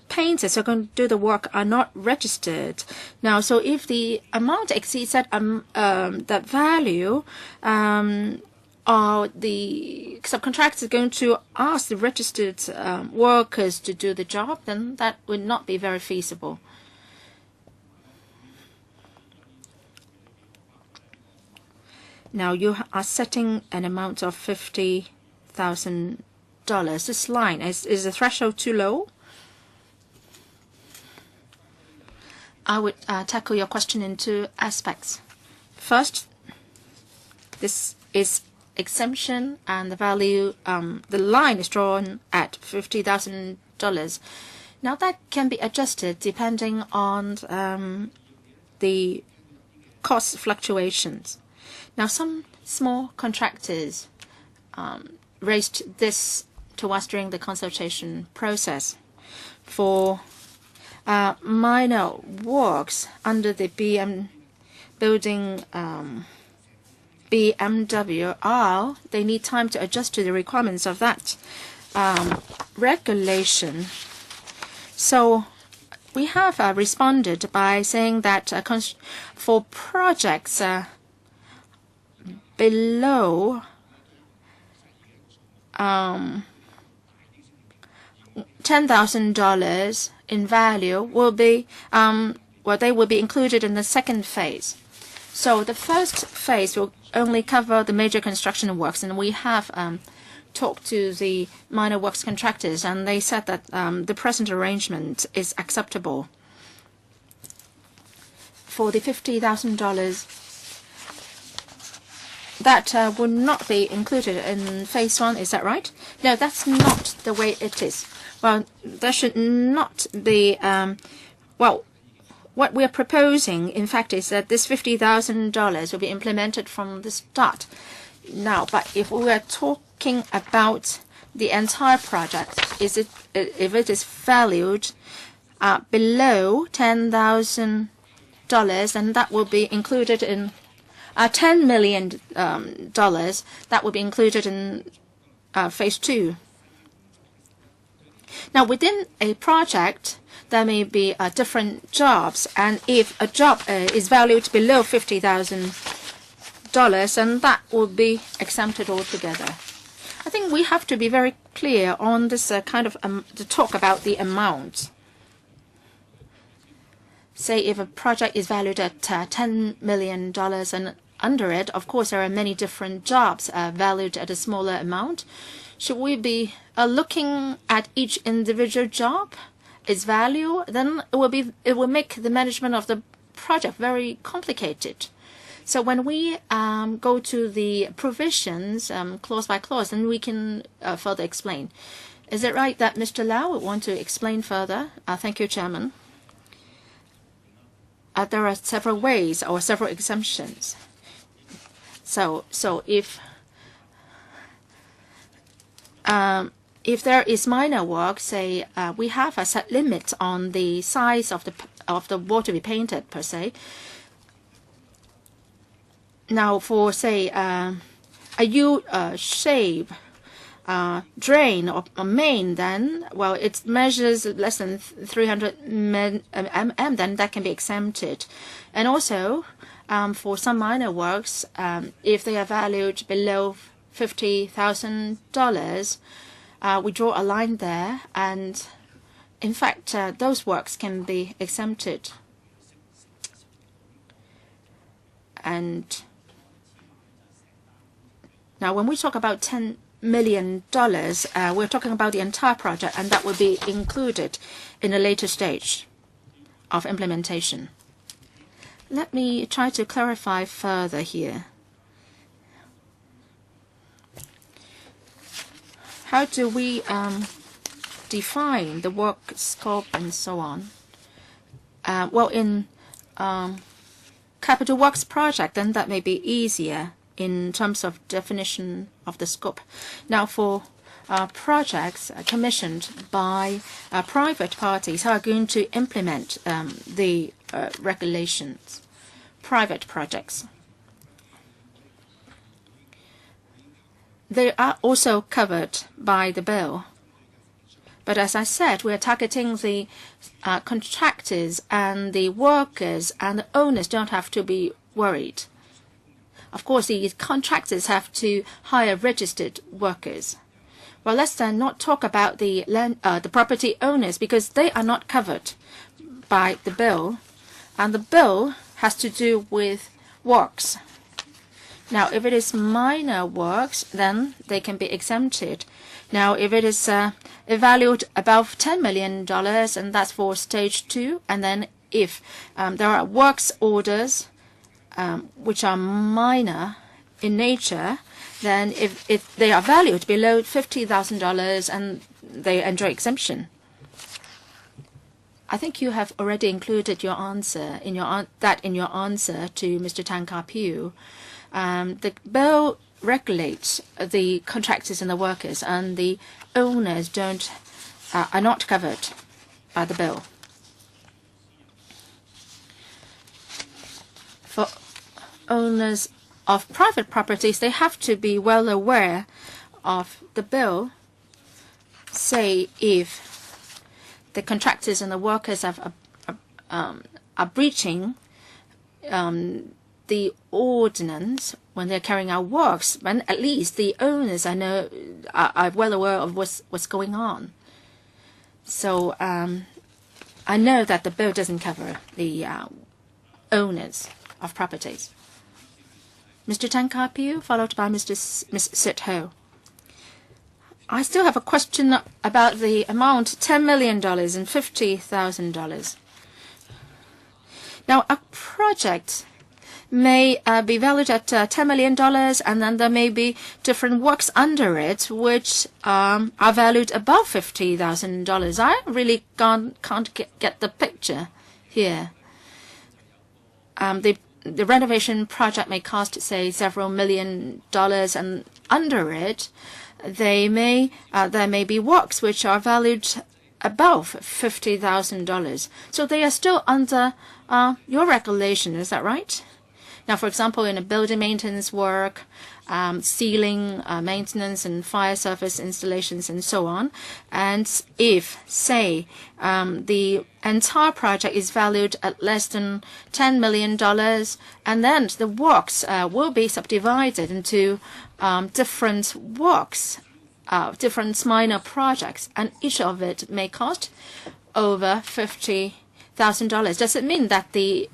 painters who are going to do the work are not registered. Now, so if the amount exceeds that value, are the subcontractors going to ask the registered workers to do the job? Then that would not be very feasible. Now, you are setting an amount of $50,000. This line, is the threshold too low? I would tackle your question in two aspects. First, this is exemption, and the value, the line is drawn at $50,000. Now, that can be adjusted depending on the cost fluctuations. Now, some small contractors raised this to us during the consultation process. For minor works under the building BMWR, they need time to adjust to the requirements of that regulation. So we have responded by saying that for projects below $10,000 in value will be they will be included in the second phase. So the first phase will only cover the major construction works, and we have talked to the minor works contractors, and they said that the present arrangement is acceptable. For the $50,000, that would not be included in phase one, is that right? No, that's not the way it is. Well, there should not be, well, what we're proposing, in fact, is that this $50,000 will be implemented from the start. Now, but if we are talking about the entire project, if it is valued below $10,000, then that will be included in $10 million. That will be included in phase two. Now, within a project, there may be different jobs, and if a job is valued below $50,000, then that will be exempted altogether. I think we have to be very clear on this kind of to talk about the amount. Say if a project is valued at $10 million and under it. Of course, there are many different jobs valued at a smaller amount. Should we be looking at each individual job, its value? Then it will make the management of the project very complicated. So when we go to the provisions clause by clause, then we can further explain. Is it right that Mr. Lau would want to explain further? Thank you, Chairman. There are several ways or several exemptions. So if there is minor work, say we have a set limit on the size of the wall to be painted per se. Now, for say a U-shape drain or main, then it measures less than 300 mm, then that can be exempted. And also, for some minor works, if they are valued below $50,000, we draw a line there, and in fact, those works can be exempted. And now, when we talk about $10 million, we're talking about the entire project, and that will be included in a later stage of implementation. Let me try to clarify further here. How do we define the work scope and so on? In capital works project, then that may be easier in terms of definition of the scope. Now, for projects commissioned by private parties who are going to implement the regulations, private projects, they are also covered by the bill. But as I said, we are targeting the contractors, and the workers and the owners don't have to be worried. Of course, the contractors have to hire registered workers. Well, let's then not talk about the property owners, because they are not covered by the bill, and the bill has to do with works. Now, if it is minor works, then they can be exempted. Now, if it is valued above $10 million, and that's for stage 2, and then if there are works orders which are minor in nature, then if they are valued below $50,000, and they enjoy exemption. I think you have already included your answer in your answer to Mr. Tan Ka-Piu. The bill regulates the contractors and the workers, and the owners are not covered by the bill. For owners of private properties, they have to be well aware of the bill. Say if the contractors and the workers are breaching the ordinance when they're carrying out works, then at least the owners are well aware of what's going on. So I know that the bill doesn't cover the owners of properties. Mr. Tan Ka-Piu, followed by Ms. Sit Ho. I still have a question about the amount, $10 million and $50,000. Now, a project may be valued at $10 million, and then there may be different works under it which are valued above $50,000. I really can't get the picture here. The renovation project may cost, say, several $1 million, and under it, there may be works which are valued above $50,000. So they are still under your regulation, is that right? Now, for example, in a building maintenance work, ceiling maintenance and fire service installations and so on, and if, say, the entire project is valued at less than $10 million, and then the works will be subdivided into different works, different minor projects, and each of it may cost over $50,000. $50,000. Does it mean that the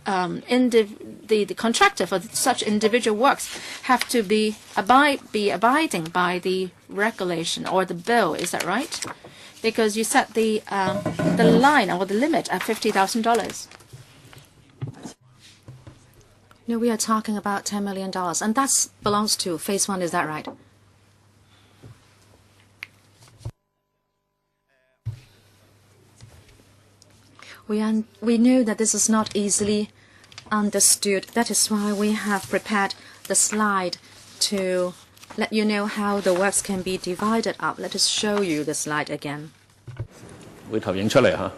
contractor for such individual works have to be abiding by the regulation or the bill? Is that right? Because you set the line or the limit at $50,000. No, we are talking about $10 million, and that belongs to phase 1. Is that right? We know that this is not easily understood. That is why we have prepared the slide to let you know how the works can be divided up. Let us show you the slide again. 會投影出嚟嚇。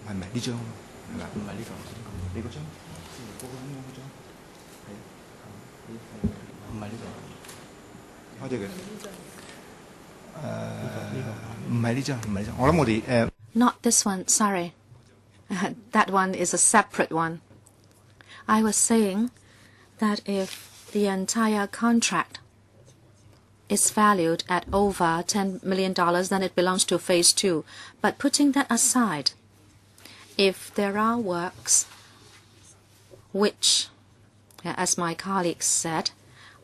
係咪呢張？係咪？唔係呢個，你嗰張，嗰個嗰張，係唔係呢個？開咗佢。唔係呢張，唔係呢張。我諗我哋Not this one, sorry. That one is a separate one. I was saying that if the entire contract is valued at over $10 million, then it belongs to phase 2. But putting that aside, if there are works which, as my colleague said,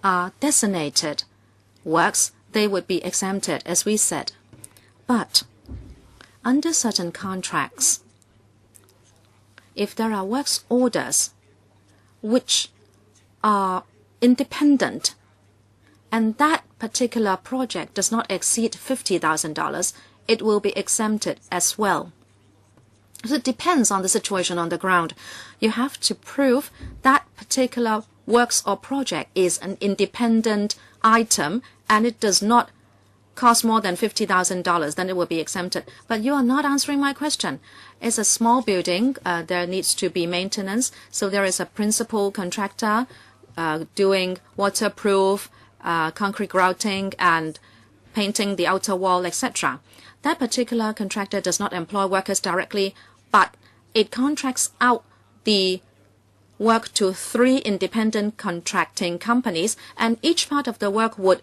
are designated works, they would be exempted, as we said. But under certain contracts, if there are works orders which are independent and that particular project does not exceed $50,000, it will be exempted as well. So it depends on the situation on the ground. You have to prove that particular works or project is an independent item and it does not cost more than $50,000, then it will be exempted. But you are not answering my question. It's a small building. There needs to be maintenance. So there is a principal contractor doing waterproof, concrete grouting and painting the outer wall, etc. That particular contractor does not employ workers directly, but it contracts out the work to 3 independent contracting companies, and each part of the work would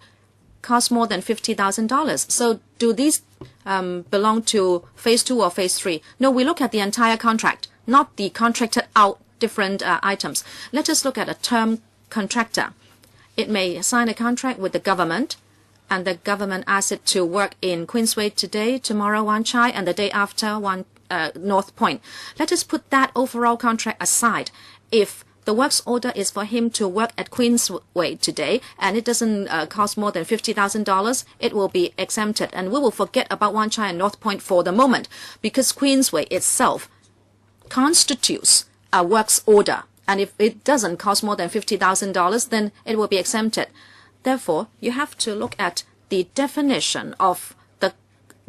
cost more than $50,000. So do these belong to phase 2 or phase 3? No, we look at the entire contract, not the contracted out different items. Let us look at a term contractor. It may sign a contract with the government, and the government asks it to work in Queensway today, tomorrow Wan Chai, and the day after North Point. Let us put that overall contract aside. If the works order is for him to work at Queensway today, and it doesn't cost more than $50,000, it will be exempted. And we will forget about Wan Chai and North Point for the moment, because Queensway itself constitutes a works order. And if it doesn't cost more than $50,000, then it will be exempted. Therefore, you have to look at the definition of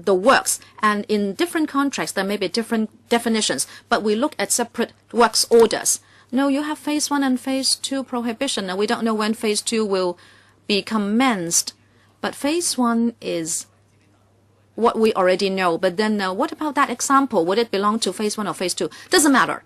the works. And in different contracts, there may be different definitions, but we look at separate works orders. No, you have phase 1 and phase 2 prohibition, and we don't know when phase 2 will be commenced. But phase 1 is what we already know. But then what about that example? Would it belong to phase 1 or phase 2? Doesn't matter.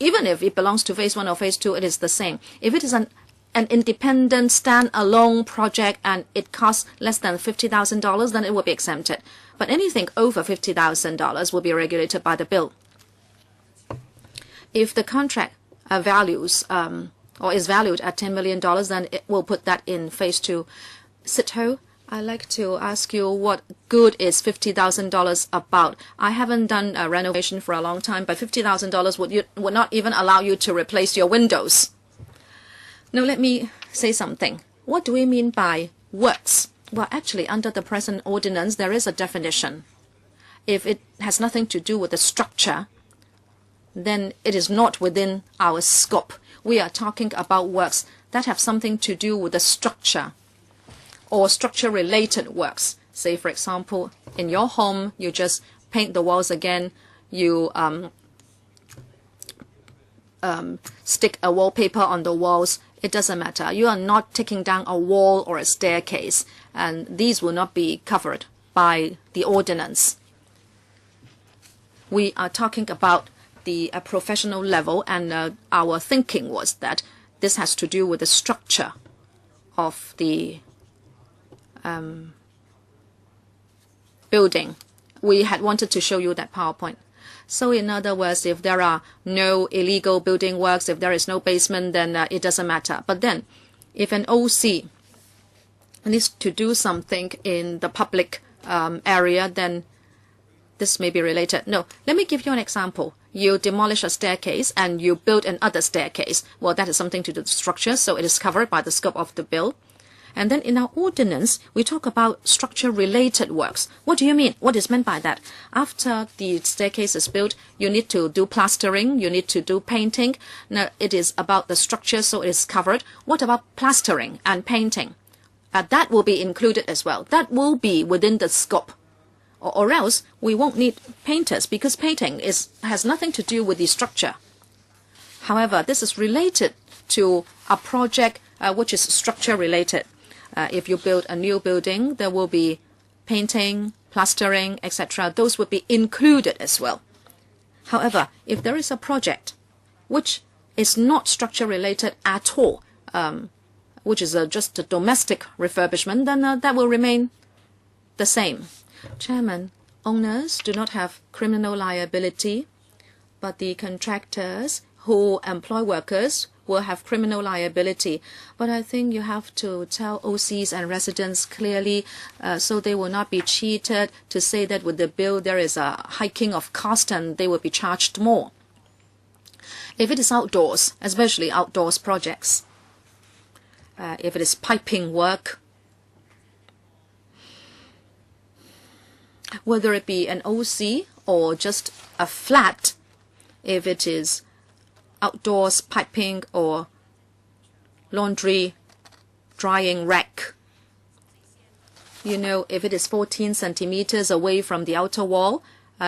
Even if it belongs to phase 1 or phase 2, it is the same. If it is an independent, stand-alone project and it costs less than $50,000, then it will be exempted. But anything over $50,000 will be regulated by the bill. If the contract values or is valued at $10 million, then it will put that in phase 2. Sit-Ho, I'd like to ask you what good is $50,000 about. I haven't done a renovation for a long time, but $50,000 would not even allow you to replace your windows. Now, let me say something. What do we mean by works? Well, actually, under the present ordinance, there is a definition. If it has nothing to do with the structure, then it is not within our scope. We are talking about works that have something to do with the structure or structure-related works. Say, for example, in your home, you just paint the walls again, you stick a wallpaper on the walls. It doesn't matter. You are not taking down a wall or a staircase, and these will not be covered by the ordinance. We are talking about the professional level, and our thinking was that this has to do with the structure of the building. We had wanted to show you that PowerPoint. So in other words, if there are no illegal building works, if there is no basement, then it doesn't matter. But then if an OC needs to do something in the public area, then this may be related. No, let me give you an example. You demolish a staircase and you build another staircase. Well, that is something to do with the structure, so it is covered by the scope of the bill. And then in our ordinance, we talk about structure-related works. What do you mean? What is meant by that? After the staircase is built, you need to do plastering, you need to do painting. Now, it is about the structure, so it is covered. What about plastering and painting? That will be included as well. That will be within the scope. Or else, we won't need painters, because painting has nothing to do with the structure. However, this is related to a project which is structure-related. If you build a new building, there will be painting, plastering, etc. Those would be included as well. However, if there is a project which is not structure-related at all, which is just a domestic refurbishment, then that will remain the same. Chairman, owners do not have criminal liability, but the contractors who employ workers will have criminal liability. But I think you have to tell OCs and residents clearly so they will not be cheated to say that with the bill there is a hiking of cost and they will be charged more. If it is outdoors, especially outdoors projects, if it is piping work, whether it be an OC or just a flat, if it is outdoors piping or laundry drying rack, if it is 14 centimeters away from the outer wall,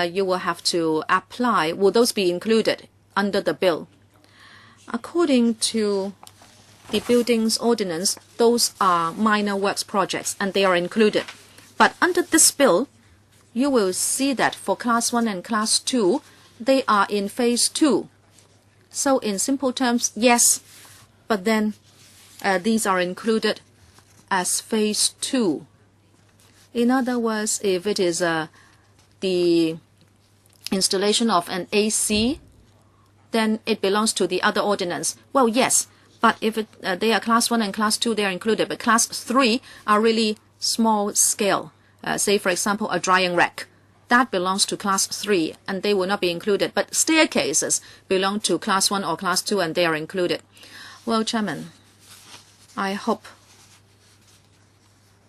you will have to apply. Will those be included under the bill? According to the buildings ordinance, those are minor works projects and they are included. But under this bill, you will see that for Class 1 and Class 2, they are in Phase 2. So in simple terms, yes, but then these are included as Phase 2. In other words, if it is the installation of an AC, then it belongs to the other ordinance. Well, yes, but if they are Class 1 and Class 2, they are included. But Class 3 are really small scale. Say, for example, a drying rack. That belongs to Class 3, and they will not be included. But staircases belong to Class 1 or Class 2, and they are included. Well, Chairman, I hope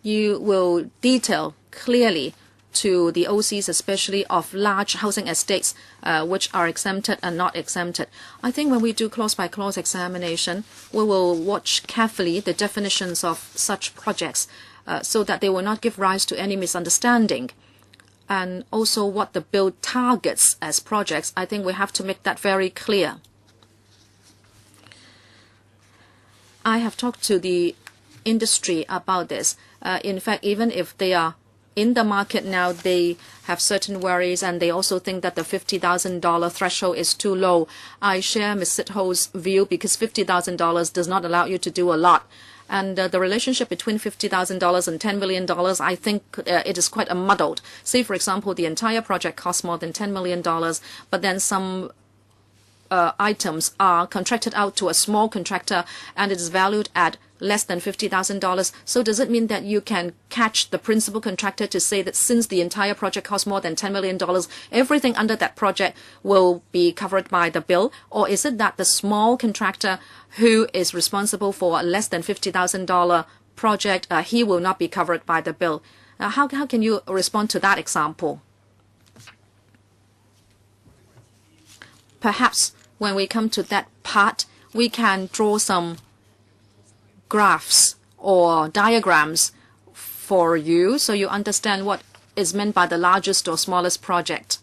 you will detail clearly to the OCs, especially of large housing estates, which are exempted and not exempted. I think when we do clause-by-clause examination, we will watch carefully the definitions of such projects so that they will not give rise to any misunderstanding. And also what the bill targets as projects, I think we have to make that very clear. I have talked to the industry about this. In fact, even if they are in the market now, they have certain worries, and they also think that the $50,000 threshold is too low. I share Ms. Sitho's view, because $50,000 does not allow you to do a lot. And the relationship between $50,000 and $10 million, I think it is quite muddled. Say, for example, the entire project costs more than $10 million, but then some items are contracted out to a small contractor and it is valued at less than $50,000. So does it mean that you can catch the principal contractor to say that since the entire project costs more than $10 million, everything under that project will be covered by the bill? Or is it that the small contractor who is responsible for a less than $50,000 project, he will not be covered by the bill? How can you respond to that example? Perhaps when we come to that part, we can draw some graphs or diagrams for you so you understand what is meant by the largest or smallest project.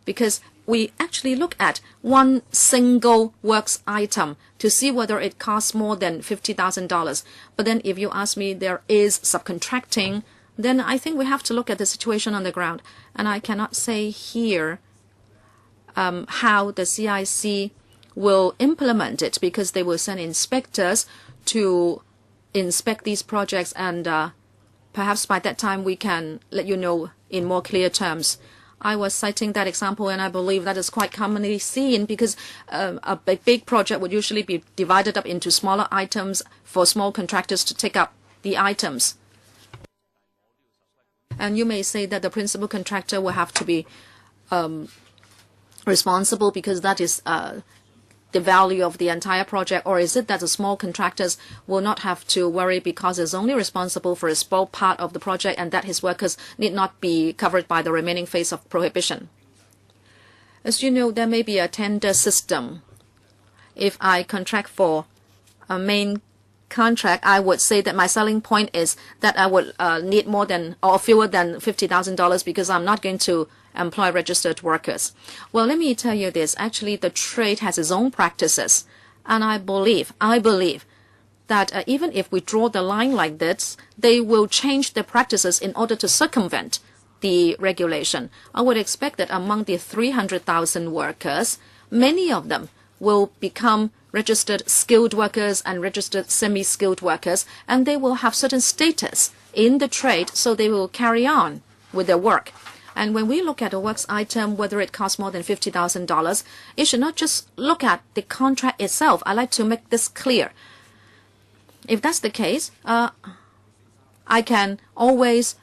Because we actually look at one single works item to see whether it costs more than $50,000. But then if you ask me there is subcontracting, then I think we have to look at the situation on the ground. And I cannot say here how the CIC will implement it, because they will send inspectors to inspect these projects and perhaps by that time we can let you know in more clear terms. I was citing that example, and I believe that is quite commonly seen because a big project would usually be divided up into smaller items for small contractors to take up the items. And you may say that the principal contractor will have to be responsible because that is the value of the entire project, or is it that the small contractors will not have to worry because it's only responsible for a small part of the project and that his workers need not be covered by the remaining phase of prohibition? As you know, there may be a tender system. If I contract for a main contract, I would say that my selling point is that I would need more than or fewer than $50,000 because I'm not going to employ registered workers. Well, let me tell you this. Actually, the trade has its own practices. And I believe that even if we draw the line like this, they will change their practices in order to circumvent the regulation. I would expect that among the 300,000 workers, many of them will become registered skilled workers and registered semi-skilled workers, and they will have certain status in the trade, so they will carry on with their work. And when we look at a works item, whether it costs more than $50,000, it should not just look at the contract itself. I like to make this clear. If that's the case, I can always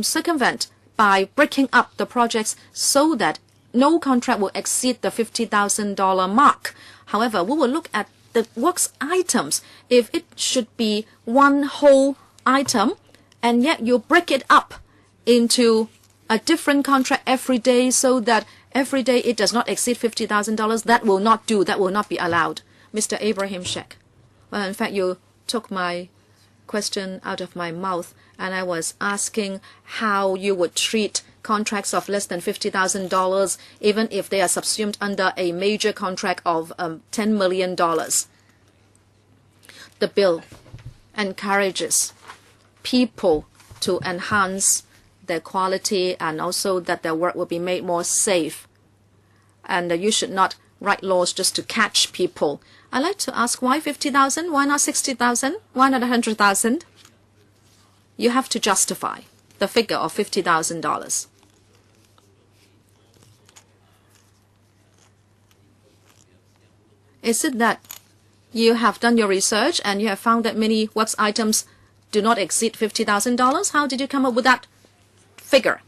circumvent by breaking up the projects so that no contract will exceed the $50,000 mark. However, we will look at the works items. If it should be one whole item, and yet you break it up into a different contract every day so that every day it does not exceed $50,000, that will not do. That will not be allowed. Mr. Abraham Sheikh. Well, in fact, you took my question out of my mouth, and I was asking how you would treat contracts of less than $50,000, even if they are subsumed under a major contract of $10 million. The bill encourages people to enhance their quality and also that their work will be made more safe. And you should not write laws just to catch people. I like to ask, why 50,000? Why not 60,000? Why not 100,000? You have to justify the figure of $50,000. Is it that you have done your research and you have found that many works items do not exceed $50,000? How did you come up with that figure?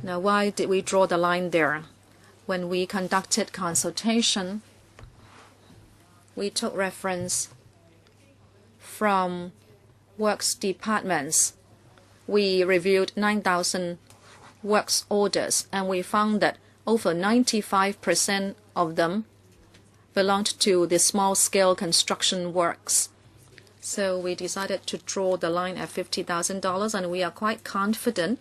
Now, why did we draw the line there? When we conducted consultation, we took reference from works departments. We reviewed 9,000 works orders, and we found that over 95% of them belonged to the small-scale construction works. So we decided to draw the line at $50,000, and we are quite confident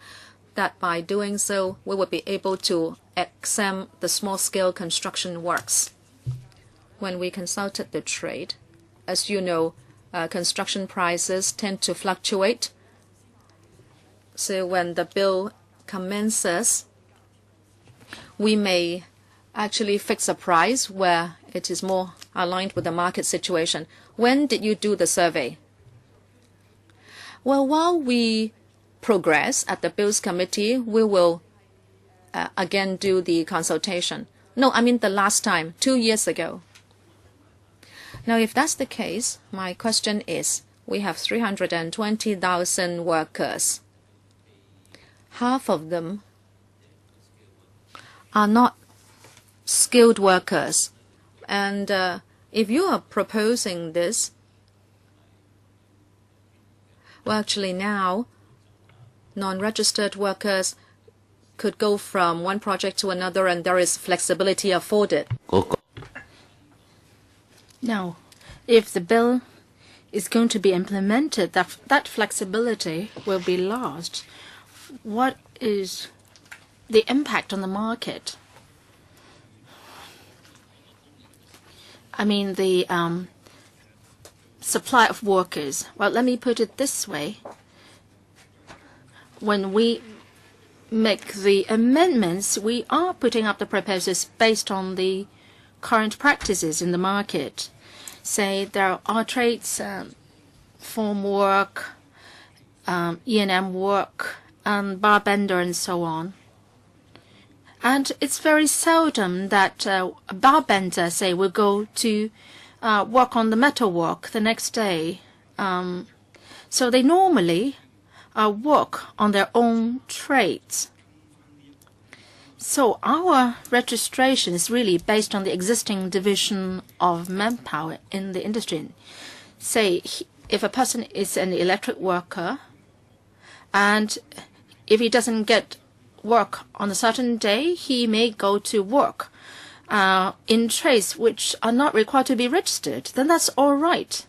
that by doing so, we will be able to exempt the small-scale construction works. When we consulted the trade, as you know, construction prices tend to fluctuate. So when the bill commences, we may actually fix a price where it is more aligned with the market situation. When did you do the survey? Well, while we progress at the Bills Committee, we will again do the consultation. No, I mean the last time, 2 years ago. Now, if that's the case, my question is, we have 320,000 workers. Half of them are not skilled workers. And if you are proposing this, well, actually now, non-registered workers could go from one project to another, and there is flexibility afforded. Now, if the bill is going to be implemented, that flexibility will be lost. What is the impact on the market? I mean, the supply of workers. Well, let me put it this way. When we make the amendments, we are putting up the proposals based on the current practices in the market. Say there are trades, form work, E&M work and bar bender and so on. And it's very seldom that a bar bender, say, will go to work on the metal work the next day. So they normally work on their own trades. So our registration is really based on the existing division of manpower in the industry. Say, if a person is an electric worker, and if he doesn't get work on a certain day, he may go to work in trades which are not required to be registered, then that's all right.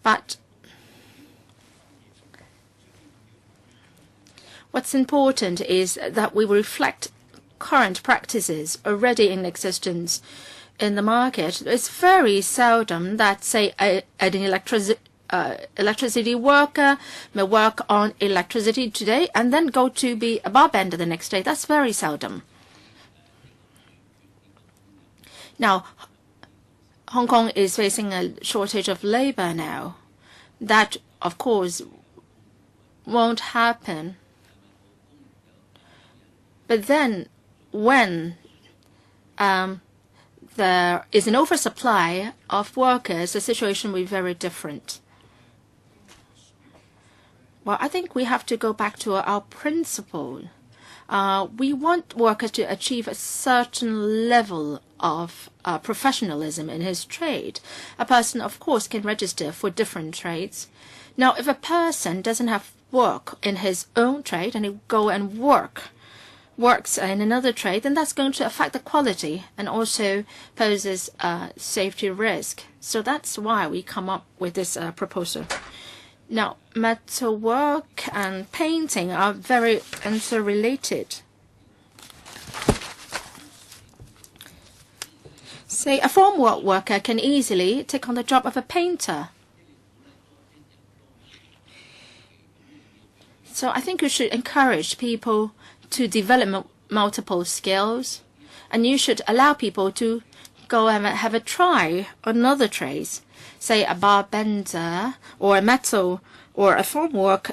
But what's important is that we reflect current practices already in existence in the market. It's very seldom that, say, an electricity worker may work on electricity today and then go to be a bar bender the next day. That's very seldom. Now, Hong Kong is facing a shortage of labor now. That, of course, won't happen. But then when there is an oversupply of workers, the situation will be very different. Well, I think we have to go back to our principle. We want workers to achieve a certain level of professionalism in his trade. A person, of course, can register for different trades. Now, if a person doesn't have work in his own trade and he go and works in another trade, then that's going to affect the quality and also poses a safety risk. So that's why we come up with this proposal. Now, metalwork and painting are very interrelated. Say, a formwork worker can easily take on the job of a painter. So I think you should encourage people to develop multiple skills, and you should allow people to go and have a try on other trades. Say a bar bender or a metal or a formwork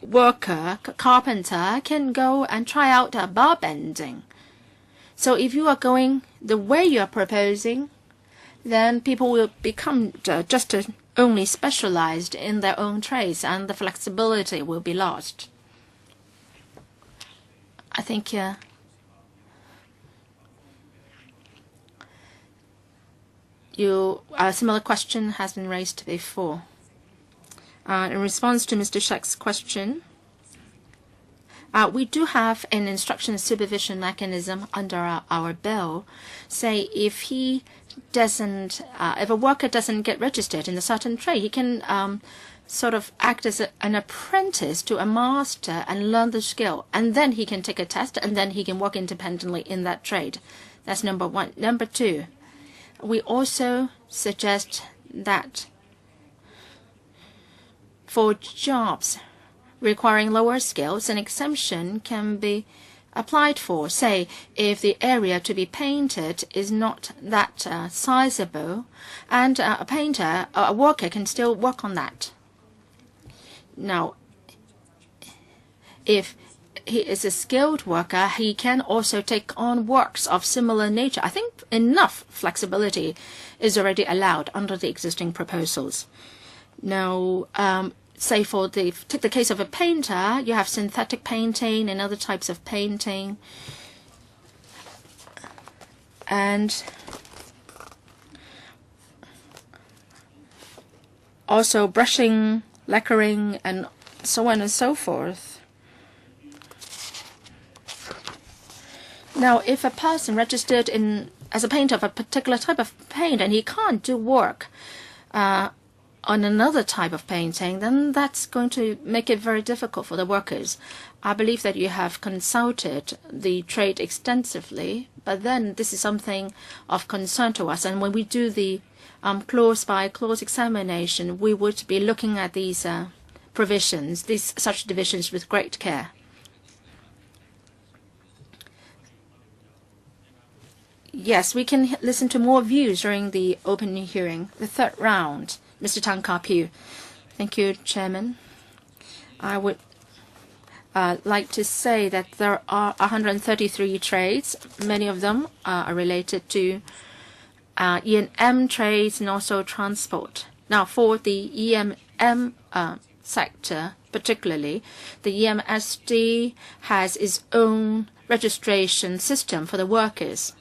worker, carpenter can go and try out bar bending. So if you are going the way you are proposing, then people will become just only specialized in their own trades, and the flexibility will be lost. I think a similar question has been raised before. In response to Mr. Shek's question, we do have an instruction supervision mechanism under our bill. Say if a worker doesn't get registered in a certain trade, he can sort of act as an apprentice to a master and learn the skill, and then he can take a test, and then he can work independently in that trade. That's number one. Number two, we also suggest that for jobs requiring lower skills, an exemption can be applied for. Say, if the area to be painted is not that sizable, and a worker can still work on that. Now, if he is a skilled worker, he can also take on works of similar nature. I think enough flexibility is already allowed under the existing proposals. Now, say take the case of a painter, you have synthetic painting and other types of painting. And also brushing, lacquering, and so on and so forth. Now, if a person registered as a painter of a particular type of paint and he can't do work on another type of painting, then that's going to make it very difficult for the workers. I believe that you have consulted the trade extensively, but then this is something of concern to us. And when we do the clause-by-clause examination, we would be looking at these provisions, such divisions, with great care. Yes, we can listen to more views during the open hearing, the third round. Mr. Tang Ka-Piu. Thank you, Chairman. I would like to say that there are 133 trades. Many of them are related to E&M trades and also transport. Now, for the E&M sector, particularly, the EMSD has its own registration system for the workers.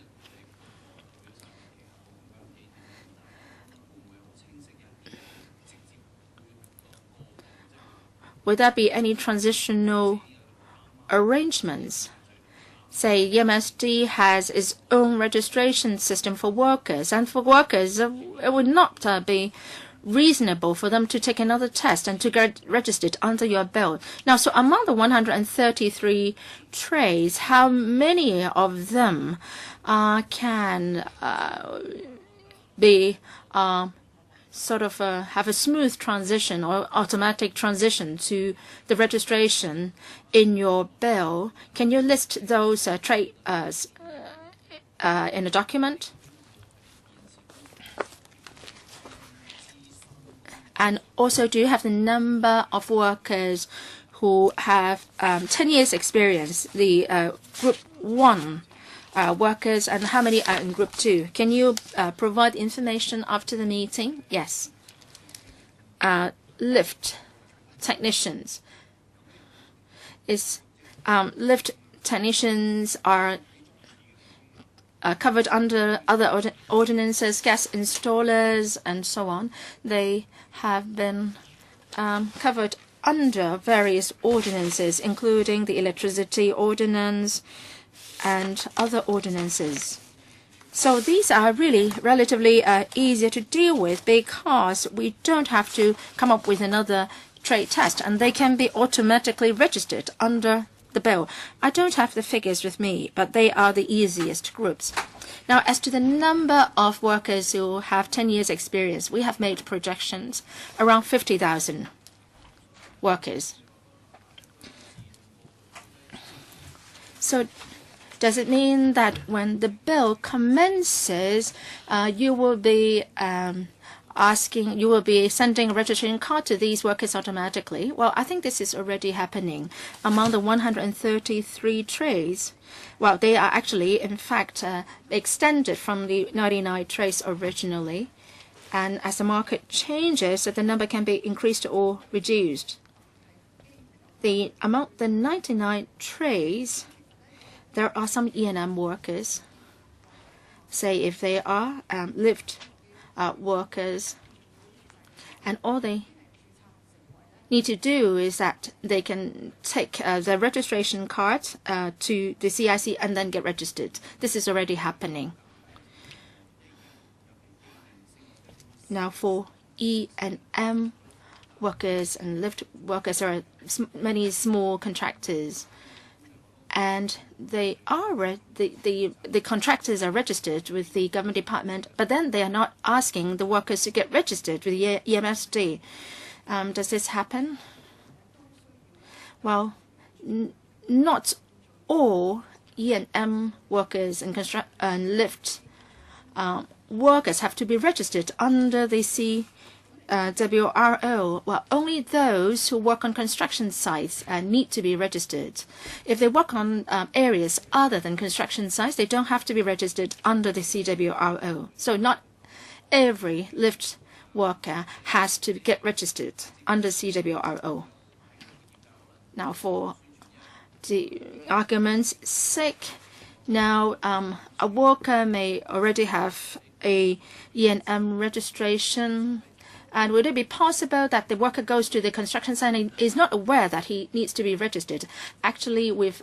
Would there be any transitional arrangements? Say, EMSD has its own registration system for workers, and for workers, it would not be reasonable for them to take another test and to get registered under your belt. Now, so among the 133 trades, how many of them can be sort of have a smooth transition or automatic transition to the registration in your bill? Can you list those trades in a document? And also, do you have the number of workers who have 10 years experience, the Group 1 workers, and how many are in Group 2? Can you provide information after the meeting? Yes. Lift technicians. Lift technicians are covered under other ordinances, gas installers, and so on. They have been covered under various ordinances, including the electricity ordinance and other ordinances. So these are really relatively easier to deal with because we don't have to come up with another trade test, and they can be automatically registered under the bill. I don't have the figures with me, but they are the easiest groups. Now, as to the number of workers who have 10 years experience, we have made projections around 50,000 workers. So does it mean that when the bill commences, you will be sending a registration card to these workers automatically? Well, I think this is already happening among the 133 trades. Well, they are actually, in fact, extended from the 99 trades originally. And as the market changes, the number can be increased or reduced. Among the 99 trades, there are some E&M workers. Say if they are lift workers, and all they need to do is that they can take their registration card to the CIC and then get registered. This is already happening. Now, for E&M workers and lift workers, there are many small contractors, and they are the contractors are registered with the government department, but then they are not asking the workers to get registered with the EMSD. Does this happen? Well, not all E&M workers and lift workers have to be registered under the CWRO. Well, only those who work on construction sites need to be registered. If they work on areas other than construction sites, they don't have to be registered under the CWRO. So not every lift worker has to get registered under CWRO. Now, for the argument's sake, now a worker may already have a E&M registration. And would it be possible that the worker goes to the construction site and is not aware that he needs to be registered? Actually, we've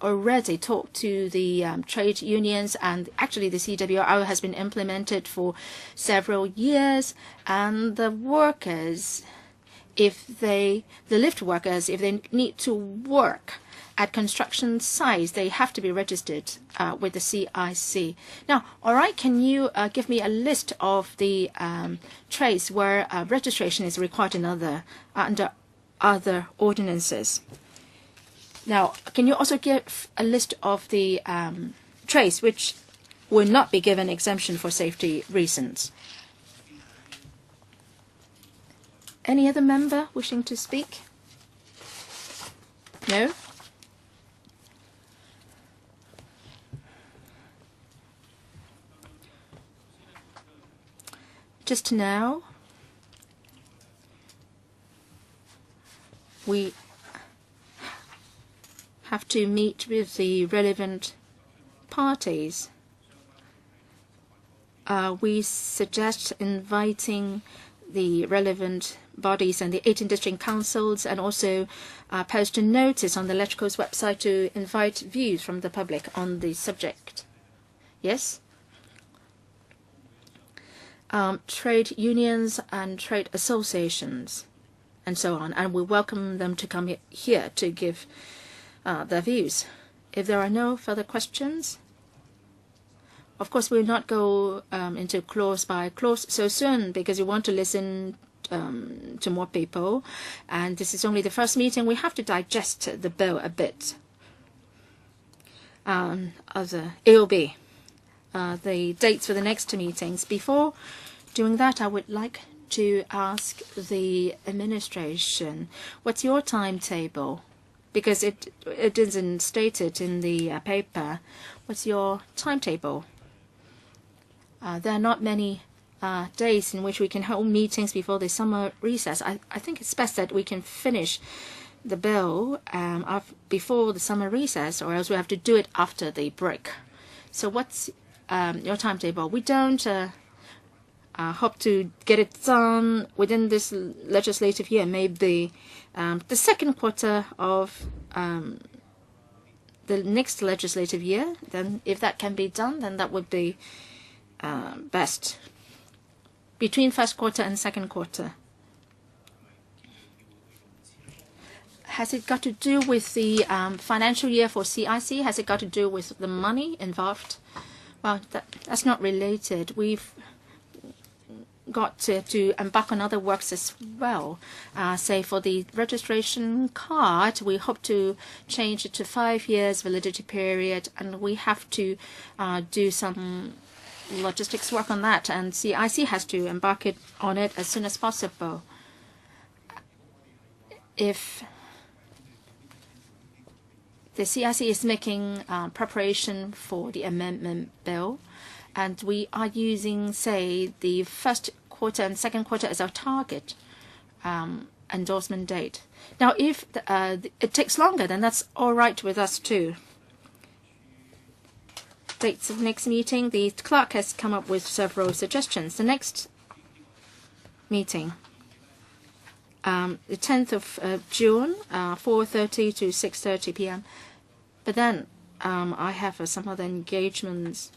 already talked to the trade unions, and actually the CWRO has been implemented for several years. And the workers, the lift workers, if they need to work at construction sites, they have to be registered with the CIC. Now, all right, can you give me a list of the trades where registration is required under other ordinances? Now, can you also give a list of the trades which will not be given exemption for safety reasons? Any other member wishing to speak? No? Just now, we have to meet with the relevant parties. We suggest inviting the relevant bodies and the 18 district councils, and also post a notice on the Electrical's website to invite views from the public on the subject. Yes? Trade unions and trade associations and so on, and we welcome them to come here to give their views. If there are no further questions, of course we will not go into clause by clause so soon, because we want to listen to more people, and this is only the first meeting. We have to digest the bill a bit. Other AOB, the dates for the next two meetings. Before doing that, I would like to ask the administration, what's your timetable? Because it isn't stated in the paper. What's your timetable? There are not many days in which we can hold meetings before the summer recess. I think it's best that we can finish the bill before the summer recess, or else we have to do it after the break. So what's your timetable? We don't hope to get it done within this legislative year, maybe the second quarter of the next legislative year. Then if that can be done, then that would be best. Between first quarter and second quarter. Has it got to do with the financial year for CIC? Has it got to do with the money involved? Well, that's not related. We've got to embark on other works as well. Say for the registration card, we hope to change it to 5 years validity period, and we have to do some logistics work on that, and CIC has to embark on it as soon as possible. If the CIC is making preparation for the amendment bill, and we are using, say, the first quarter and second quarter as our target endorsement date. Now, if it takes longer, then that's all right with us too. Dates of next meeting, the clerk has come up with several suggestions. The next meeting, the 10th of June, 4:30 to 6:30 p.m. But then I have some other engagements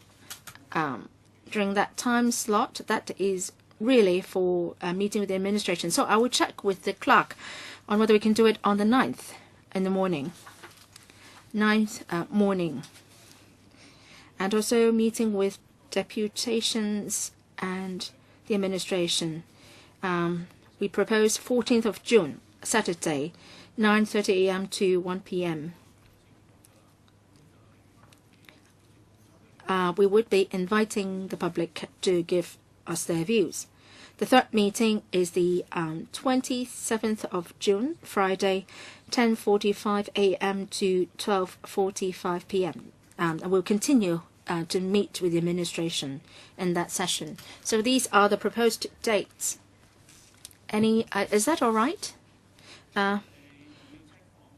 during that time slot. That is really for a meeting with the administration. So I will check with the clerk on whether we can do it on the 9th in the morning. 9th morning. And also meeting with deputations and the administration. We propose 14th of June, Saturday, 9:30 a.m. to 1 p.m. We would be inviting the public to give us their views. The third meeting is the 27th of June, Friday, 10:45 a.m. to 12:45 p.m. And we'll continue to meet with the administration in that session. So these are the proposed dates. Is that all right?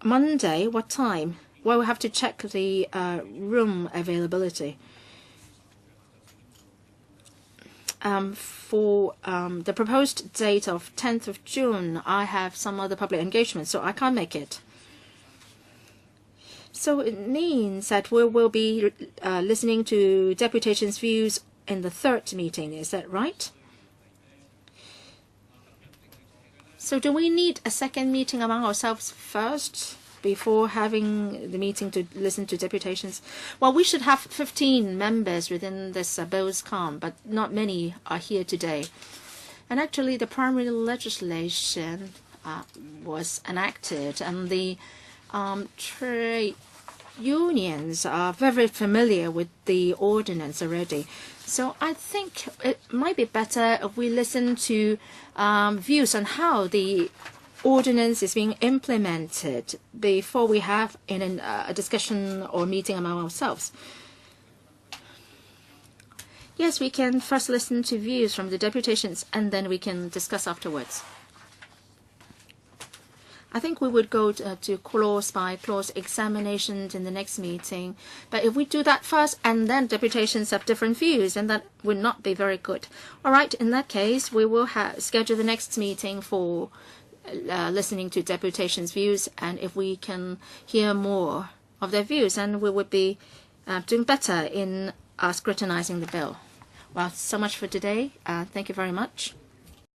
Monday, what time? Well, we'll have to check the room availability. For the proposed date of 10th of June, I have some other public engagement, so I can't make it. So it means that we will be listening to deputations' views in the third meeting. Is that right? So do we need a second meeting among ourselves first before having the meeting to listen to deputations? Well, we should have 15 members within this Bill's Calm, but not many are here today. And actually, the primary legislation was enacted, and the trade unions are very familiar with the ordinance already. So I think it might be better if we listen to views on how the ordinance is being implemented before we have a discussion or meeting among ourselves. Yes, we can first listen to views from the deputations and then we can discuss afterwards. I think we would go to clause by clause examinations in the next meeting. But if we do that first and then deputations have different views, then that would not be very good. All right, in that case, we will schedule the next meeting for listening to deputations' views. And if we can hear more of their views, then we would be doing better in scrutinizing the bill. Well, so much for today. Thank you very much.